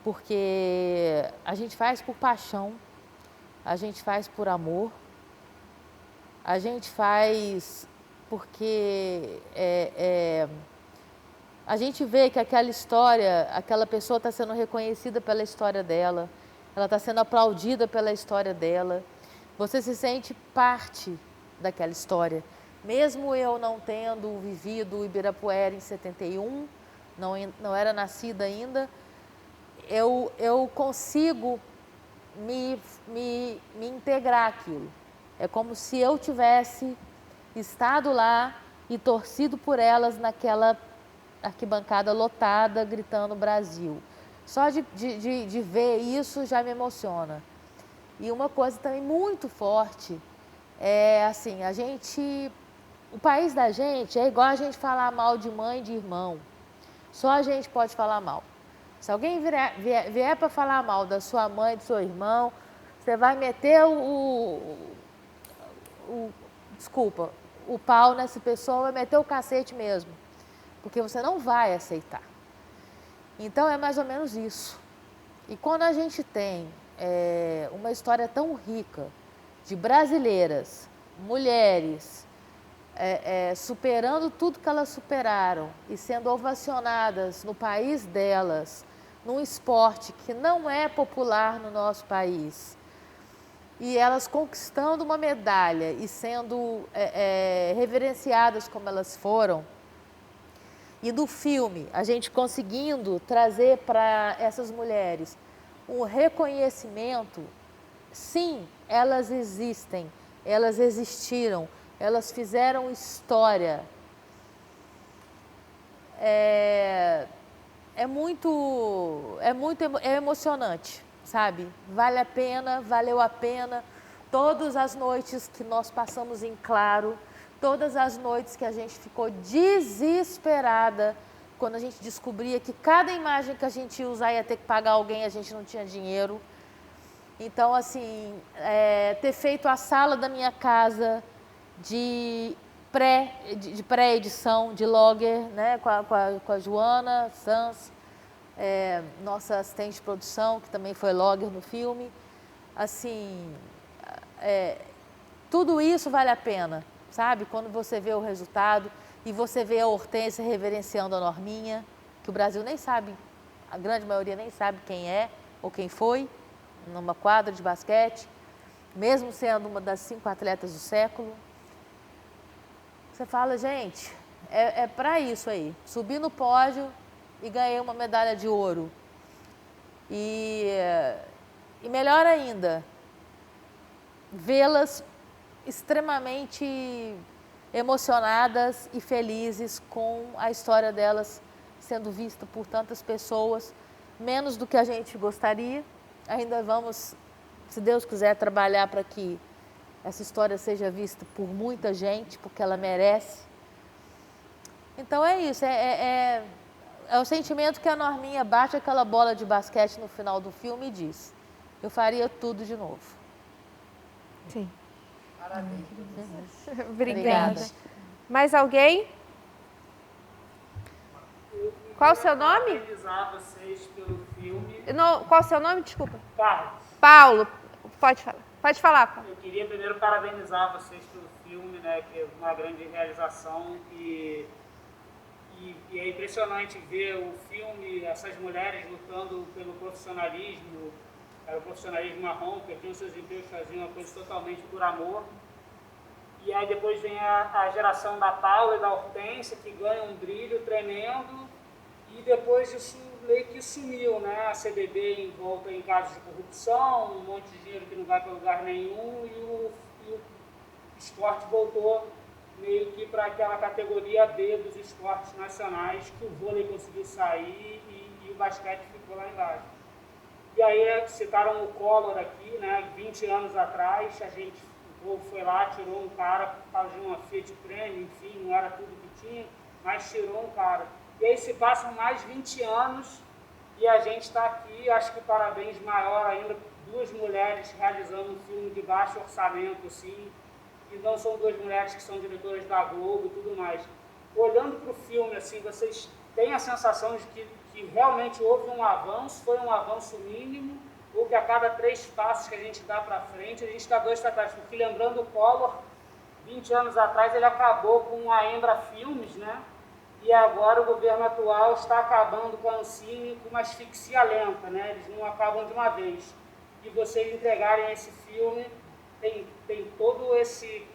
Porque a gente faz por paixão, a gente faz por amor, a gente faz porque a gente vê que aquela história, aquela pessoa está sendo reconhecida pela história dela, ela está sendo aplaudida pela história dela. Você se sente parte daquela história. Mesmo eu não tendo vivido o Ibirapuera em 71, não era nascida ainda, eu consigo me integrar àquilo. É como se eu tivesse estado lá e torcido por elas naquela arquibancada lotada, gritando Brasil. Só de ver isso já me emociona. E uma coisa também muito forte é assim, o país da gente é igual a gente falar mal de mãe e de irmão. Só a gente pode falar mal. Se alguém vier para falar mal da sua mãe, do seu irmão, você vai meter o pau nessa pessoa, vai meter o cacete mesmo. Porque você não vai aceitar. Então é mais ou menos isso. E quando a gente tem uma história tão rica de brasileiras, mulheres, superando tudo que elas superaram e sendo ovacionadas no país delas, num esporte que não é popular no nosso país, e elas conquistando uma medalha e sendo reverenciadas como elas foram, e no filme a gente conseguindo trazer para essas mulheres um reconhecimento, sim, elas existem, elas existiram, elas fizeram história. É emocionante, sabe? Vale a pena, valeu a pena. Todas as noites que nós passamos em claro, todas as noites que a gente ficou desesperada quando a gente descobria que cada imagem que a gente ia usar ia ter que pagar alguém, a gente não tinha dinheiro. Então, assim, ter feito a sala da minha casa de pré-edição, de logger, né, com a Joana Sanz, nossa assistente de produção, que também foi logger no filme. Assim, tudo isso vale a pena, sabe? Quando você vê o resultado e você vê a Hortência reverenciando a Norminha, que o Brasil nem sabe, a grande maioria nem sabe quem é ou quem foi, numa quadra de basquete, mesmo sendo uma das 5 atletas do século. Você fala, gente, é para isso aí. Subi no pódio e ganhei uma medalha de ouro. E melhor ainda, vê-las extremamente emocionadas e felizes com a história delas sendo vista por tantas pessoas, menos do que a gente gostaria. Ainda vamos, se Deus quiser, trabalhar para que essa história seja vista por muita gente, porque ela merece. Então é isso, é o sentimento que a Norminha bate aquela bola de basquete no final do filme e diz: eu faria tudo de novo. Sim. Parabéns. Obrigada. Mais alguém? Qual o seu nome? Parabenizar vocês pelo filme. Qual o seu nome? Desculpa. Carlos, Paulo. Pode falar. Pode falar, Paulo. eu queria primeiro parabenizar vocês pelo filme, né, que é uma grande realização e é impressionante ver o filme, essas mulheres lutando pelo profissionalismo, era o profissionalismo marrom, perdiam seus empregos, faziam uma coisa totalmente por amor. E aí depois vem a geração da Paula e da Hortência, que ganham um brilho tremendo, e depois isso meio que sumiu, né? A CBB envolta em casos de corrupção, um monte de dinheiro que não vai para lugar nenhum, e o esporte voltou meio que para aquela categoria B dos esportes nacionais, que o vôlei conseguiu sair e o basquete ficou lá embaixo. E aí citaram o Collor aqui, né? 20 anos atrás, o povo foi lá, tirou um cara por causa de uma Fiat Prêmio, enfim, não era tudo que tinha, mas tirou um cara. E aí se passam mais 20 anos e a gente está aqui, acho que parabéns maior ainda, 2 mulheres realizando um filme de baixo orçamento, assim, e não são 2 mulheres que são diretoras da Globo e tudo mais. Olhando para o filme, assim, vocês têm a sensação de que realmente houve um avanço, foi um avanço mínimo, ou que a cada 3 passos que a gente dá para frente, a gente está 2 para trás. Porque lembrando o Collor, 20 anos atrás, ele acabou com a Embra Filmes, né? e agora o governo atual está acabando com a Ancine com uma asfixia lenta, né? Eles não acabam de uma vez. E vocês entregarem esse filme, tem todo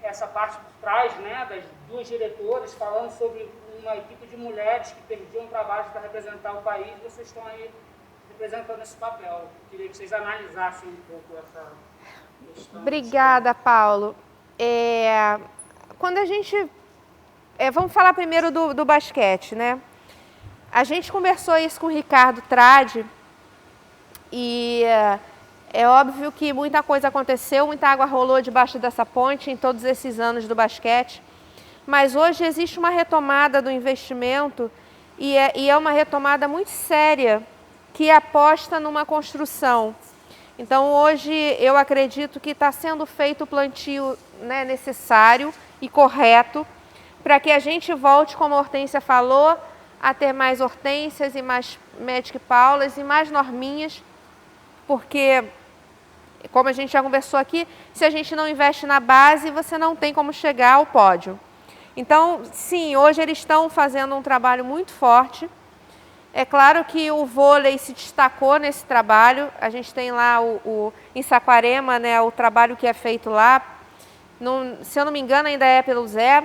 essa parte por trás, né, das duas diretoras, falando sobre uma equipe de mulheres que perdiam trabalho para representar o país, vocês estão aí representando esse papel. Queria que vocês analisassem um pouco essa questão. Obrigada, Paulo. Quando a gente... vamos falar primeiro do basquete, né? A gente conversou isso com o Ricardo Tradi e é óbvio que muita coisa aconteceu, muita água rolou debaixo dessa ponte em todos esses anos do basquete, mas hoje existe uma retomada do investimento e é uma retomada muito séria que aposta numa construção. Então hoje eu acredito que está sendo feito o plantio, né, necessário e correto para que a gente volte, como a Hortência falou, a ter mais Hortências e mais Magic Paulas e mais Norminhas, porque, como a gente já conversou aqui, se a gente não investe na base, você não tem como chegar ao pódio. Então, sim, hoje eles estão fazendo um trabalho muito forte. É claro que o vôlei se destacou nesse trabalho. A gente tem lá em Saquarema, né, o trabalho que é feito lá. Se eu não me engano, ainda é pelo Zé.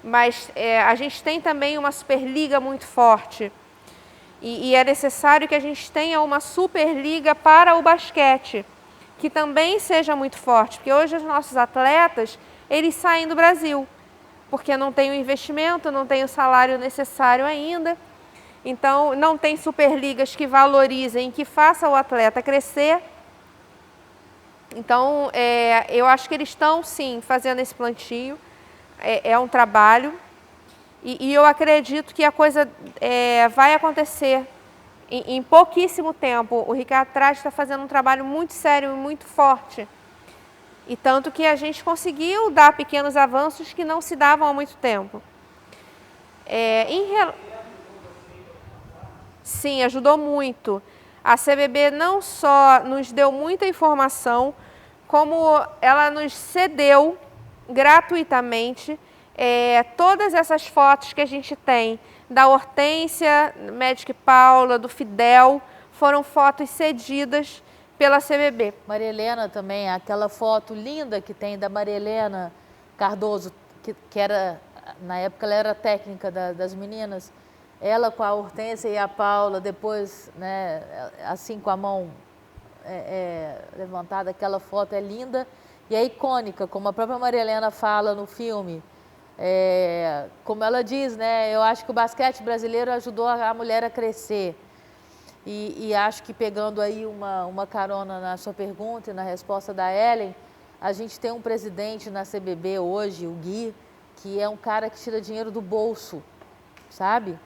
Mas a gente tem também uma Superliga muito forte. E é necessário que a gente tenha uma Superliga para o basquete, que também seja muito forte. Porque hoje os nossos atletas, eles saem do Brasil, porque não tem o investimento, não tem o salário necessário ainda. Então, não tem superligas que valorizem, que façam o atleta crescer. Então, eu acho que eles estão, sim, fazendo esse plantio. É um trabalho. E eu acredito que a coisa vai acontecer em pouquíssimo tempo. O Ricardo Tradi está fazendo um trabalho muito sério e muito forte. E tanto que a gente conseguiu dar pequenos avanços que não se davam há muito tempo. Sim, ajudou muito. A CBB não só nos deu muita informação, como ela nos cedeu gratuitamente todas essas fotos que a gente tem da Hortência, Magic Paula, do Fidel, foram fotos cedidas pela CBB. Maria Helena também, aquela foto linda que tem da Maria Helena Cardoso, que era, na época ela era técnica das meninas, ela com a Hortência e a Paula, depois, né, assim com a mão levantada, aquela foto é linda e é icônica, como a própria Maria Helena fala no filme. Como ela diz, né, eu acho que o basquete brasileiro ajudou a mulher a crescer. E acho que pegando aí uma carona na sua pergunta e na resposta da Ellen, a gente tem um presidente na CBB hoje, o Gui, que é um cara que tira dinheiro do bolso, sabe?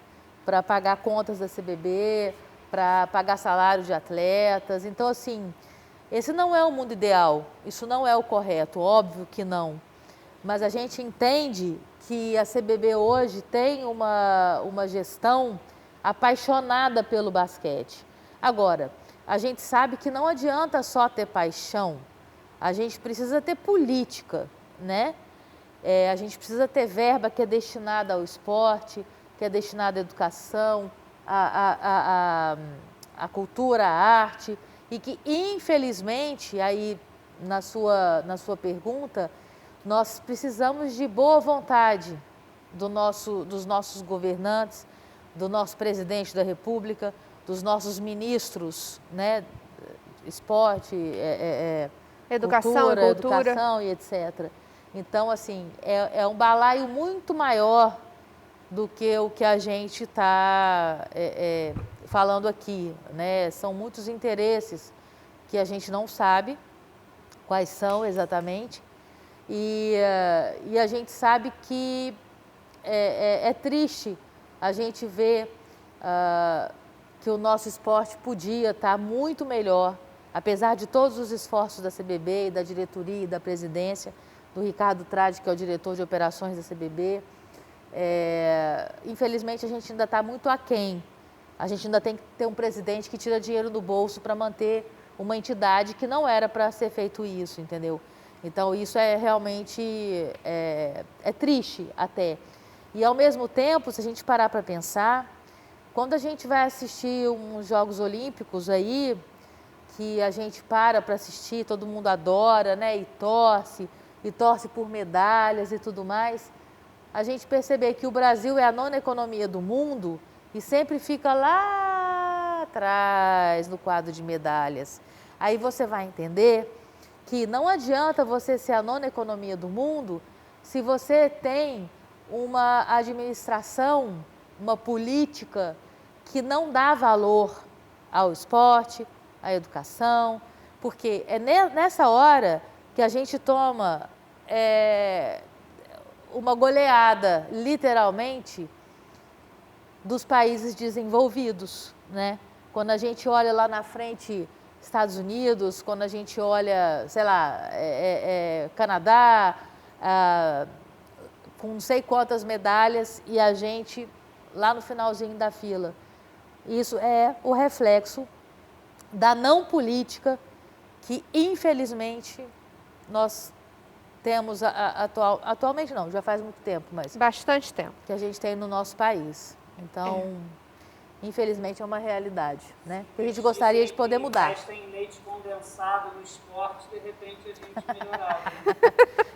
Para pagar contas da CBB, para pagar salário de atletas. Então, assim, esse não é o mundo ideal, isso não é o correto, óbvio que não. Mas a gente entende que a CBB hoje tem uma gestão apaixonada pelo basquete. Agora, a gente sabe que não adianta só ter paixão, a gente precisa ter política, né? A gente precisa ter verba que é destinada ao esporte, que é destinada à educação, à cultura, à arte, e que, infelizmente, aí na sua pergunta, nós precisamos de boa vontade dos nossos governantes, do nosso presidente da República, dos nossos ministros, né, esporte, Educação e cultura. Educação e etc. Então, assim, é um balaio muito maior do que o que a gente está falando aqui, né? São muitos interesses que a gente não sabe quais são exatamente e a gente sabe que é triste a gente ver que o nosso esporte podia estar muito melhor, apesar de todos os esforços da CBB e da diretoria e da presidência, do Ricardo Tradi, que é o diretor de operações da CBB. Infelizmente, a gente ainda está muito aquém. A gente ainda tem que ter um presidente que tira dinheiro do bolso para manter uma entidade que não era para ser feito isso, entendeu? Então, isso realmente triste até. E ao mesmo tempo, se a gente parar para pensar, quando a gente vai assistir uns Jogos Olímpicos aí, que a gente para assistir, todo mundo adora, né? E torce por medalhas e tudo mais, a gente perceber que o Brasil é a 9ª economia do mundo e sempre fica lá atrás no quadro de medalhas. Aí você vai entender que não adianta você ser a 9ª economia do mundo se você tem uma administração, uma política que não dá valor ao esporte, à educação, porque é nessa hora que a gente toma uma goleada, literalmente, dos países desenvolvidos, né? Quando a gente olha lá na frente Estados Unidos, quando a gente olha, sei lá, Canadá, com não sei quantas medalhas e a gente lá no finalzinho da fila. Isso é o reflexo da não política que, infelizmente, nós temos atualmente não, já faz muito tempo, mas Bastante tempo. que a gente tem no nosso país. Então, infelizmente, é uma realidade, né? Que a gente gostaria de poder mudar. Tem leite condensado no esporte, de repente a gente melhorava.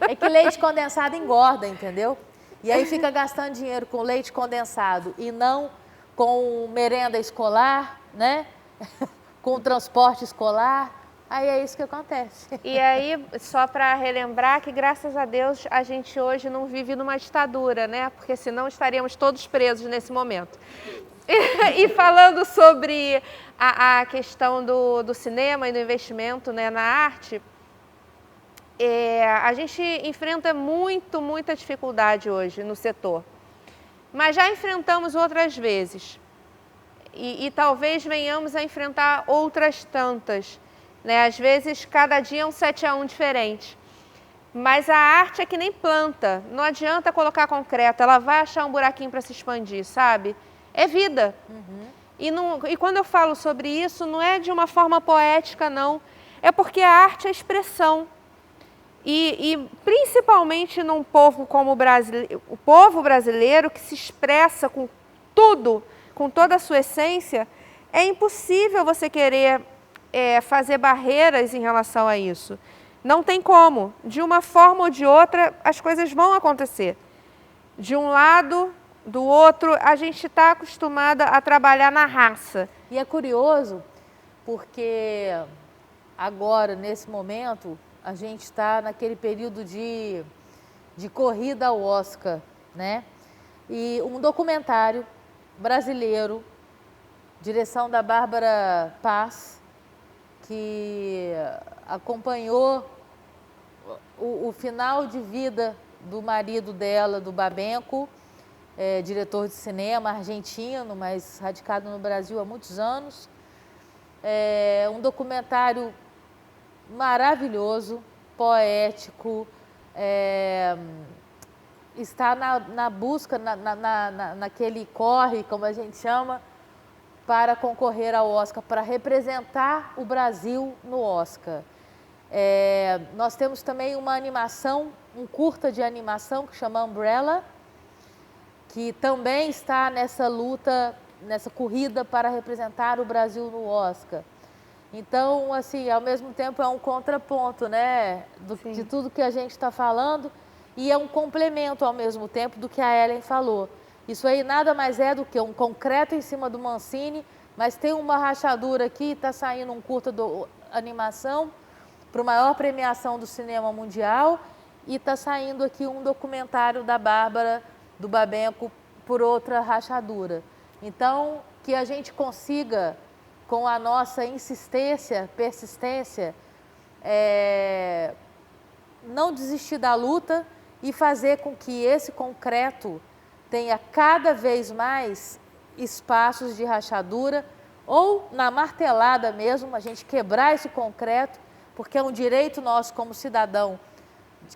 É que leite condensado engorda, entendeu? E aí fica gastando dinheiro com leite condensado e não com merenda escolar, né? Com transporte escolar. Aí é isso que acontece. E aí, só para relembrar que, graças a Deus, a gente hoje não vive numa ditadura, né? Porque senão estaríamos todos presos nesse momento. E falando sobre a questão do cinema e do investimento, né, na arte, a gente enfrenta muita dificuldade hoje no setor. Mas já enfrentamos outras vezes. E talvez venhamos a enfrentar outras tantas. Né? Às vezes, cada dia é um 7-1 diferente. Mas a arte é que nem planta. Não adianta colocar concreto, ela vai achar um buraquinho para se expandir, sabe? É vida. E quando eu falo sobre isso, não é de uma forma poética, não. É porque a arte é expressão. E principalmente num povo como o povo brasileiro, que se expressa com tudo, com toda a sua essência, é impossível você querer fazer barreiras em relação a isso. Não tem como. De uma forma ou de outra, as coisas vão acontecer. De um lado, do outro, a gente está acostumada a trabalhar na raça. E é curioso, porque agora, nesse momento, a gente está naquele período de corrida ao Oscar, né? E um documentário brasileiro, direção da Bárbara Paz, que acompanhou o final de vida do marido dela, do Babenco, diretor de cinema argentino, mas radicado no Brasil há muitos anos. Um documentário maravilhoso, poético, está na busca, naquele corre, como a gente chama, para concorrer ao Oscar, para representar o Brasil no Oscar. Nós temos também uma animação, um curta de animação que chama Umbrella, que também está nessa luta, nessa corrida para representar o Brasil no Oscar. Então, assim, ao mesmo tempo é um contraponto, né, de tudo que a gente está falando, e é um complemento ao mesmo tempo do que a Ellen falou. Isso aí nada mais é do que um concreto em cima do Mancini, mas tem uma rachadura aqui, está saindo um curta de animação para a maior premiação do cinema mundial, e está saindo aqui um documentário da Bárbara, do Babenco, por outra rachadura. Então, que a gente consiga, com a nossa insistência, persistência, não desistir da luta e fazer com que esse concreto tenha cada vez mais espaços de rachadura, ou na martelada mesmo, a gente quebrar esse concreto, porque é um direito nosso como cidadão,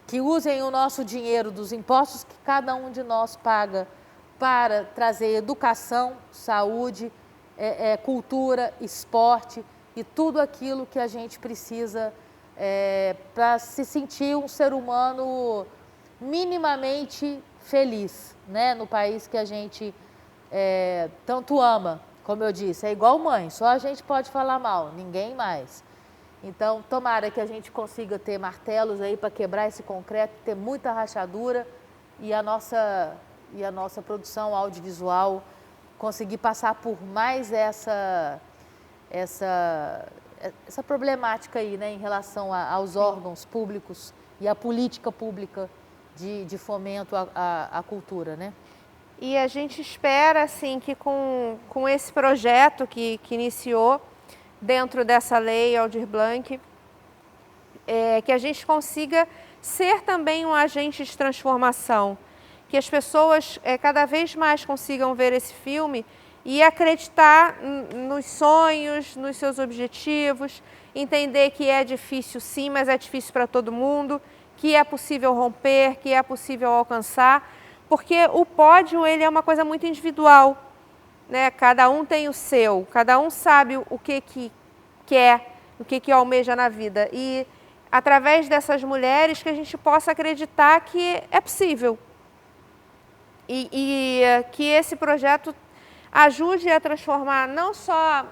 que usem o nosso dinheiro dos impostos que cada um de nós paga para trazer educação, saúde, cultura, esporte e tudo aquilo que a gente precisa para se sentir um ser humano minimamente feliz, né? No país que a gente tanto ama, como eu disse, é igual mãe, só a gente pode falar mal, ninguém mais. Então, tomara que a gente consiga ter martelos aí para quebrar esse concreto, ter muita rachadura e a nossa produção audiovisual conseguir passar por mais essa problemática aí, né, em relação aos órgãos públicos e à política pública de fomento à cultura, né? E a gente espera, assim, que com esse projeto que iniciou dentro dessa lei Aldir Blanc, que a gente consiga ser também um agente de transformação, que as pessoas cada vez mais consigam ver esse filme e acreditar nos sonhos, nos seus objetivos, entender que é difícil sim, mas é difícil para todo mundo, que é possível romper, que é possível alcançar, porque o pódio ele é uma coisa muito individual, né? Cada um tem o seu, cada um sabe o que quer, o que almeja na vida. E através dessas mulheres que a gente possa acreditar que é possível. E que esse projeto ajude a transformar não só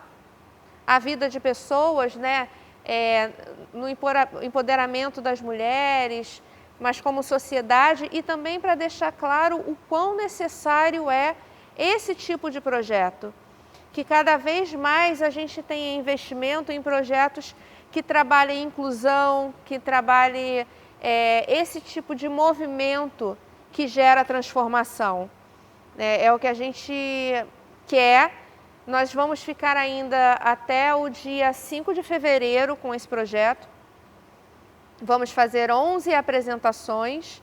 a vida de pessoas, né, no empoderamento das mulheres, mas como sociedade, e também para deixar claro o quão necessário é esse tipo de projeto. Que cada vez mais a gente tenha investimento em projetos que trabalhem inclusão, que trabalhem esse tipo de movimento que gera transformação. É o que a gente quer. Nós vamos ficar ainda até o dia 5 de fevereiro com esse projeto. Vamos fazer 11 apresentações.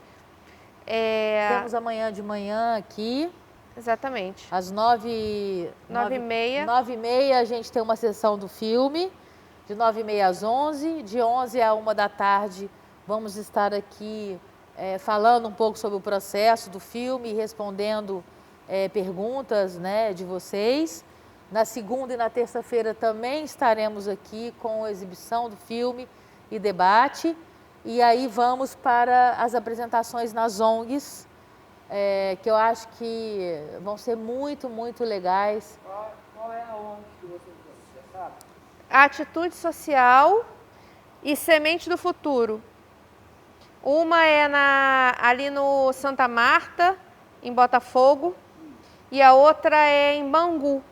Temos amanhã de manhã aqui. Exatamente. Às 9h30. 9h30 a gente tem uma sessão do filme. De 9h30 às 11h. De 11h à 13h vamos estar aqui falando um pouco sobre o processo do filme e respondendo perguntas, né, de vocês. Na segunda e na terça-feira também estaremos aqui com a exibição do filme e debate. E aí vamos para as apresentações nas ONGs, que eu acho que vão ser muito, muito legais. Qual é a ONG que você sabe? Atitude Social e Semente do Futuro. Uma é ali no Santa Marta, em Botafogo, e a outra é em Bangu.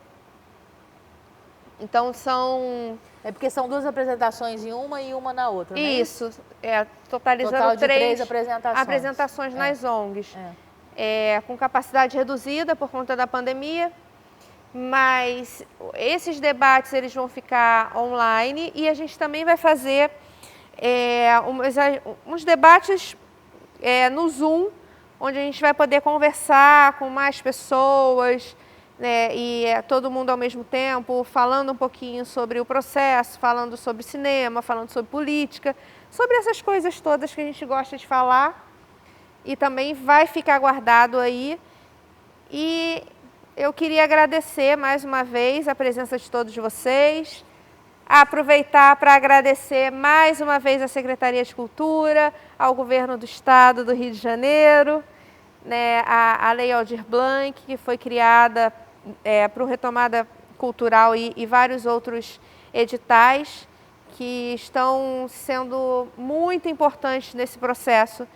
Então são... É porque são duas apresentações em uma e uma na outra, não é isso? Isso, totalizando Total de três apresentações nas ONGs. Com capacidade reduzida por conta da pandemia, mas esses debates eles vão ficar online e a gente também vai fazer uns debates no Zoom, onde a gente vai poder conversar com mais pessoas, né, e todo mundo ao mesmo tempo, falando um pouquinho sobre o processo, falando sobre cinema, falando sobre política, sobre essas coisas todas que a gente gosta de falar. E também vai ficar guardado aí. E eu queria agradecer mais uma vez a presença de todos vocês, aproveitar para agradecer mais uma vez à Secretaria de Cultura, ao Governo do Estado do Rio de Janeiro, né, a Lei Aldir Blanc, que foi criada para o Retomada Cultural e vários outros editais que estão sendo muito importantes nesse processo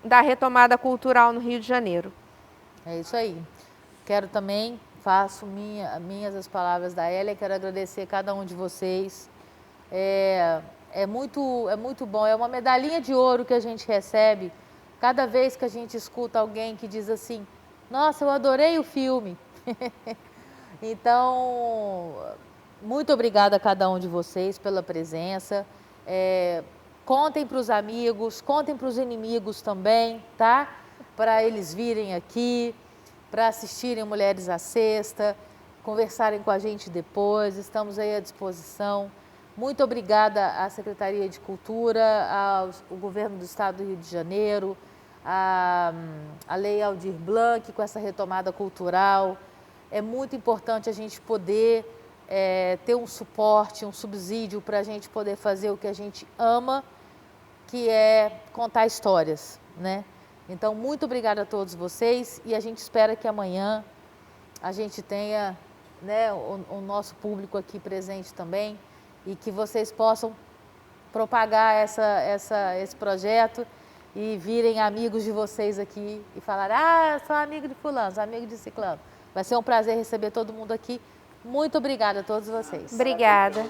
da retomada cultural no Rio de Janeiro. É isso aí. Quero também, faço minhas as palavras da Hélia, quero agradecer a cada um de vocês. É muito bom, é uma medalhinha de ouro que a gente recebe cada vez que a gente escuta alguém que diz assim, nossa, eu adorei o filme. Então, muito obrigada a cada um de vocês pela presença. Contem para os amigos, contem para os inimigos também, tá? Para eles virem aqui, para assistirem Mulheres à Sexta, conversarem com a gente depois, estamos aí à disposição. Muito obrigada à Secretaria de Cultura, ao Governo do Estado do Rio de Janeiro, a Lei Aldir Blanc com essa retomada cultural. É muito importante a gente poder ter um suporte, um subsídio para a gente poder fazer o que a gente ama, que é contar histórias, né? Então, muito obrigada a todos vocês e a gente espera que amanhã a gente tenha, né, o nosso público aqui presente também e que vocês possam propagar esse projeto e virem amigos de vocês aqui e falar: ah, sou amigo de fulano, sou amigo de ciclano. Vai ser um prazer receber todo mundo aqui. Muito obrigada a todos vocês. Obrigada.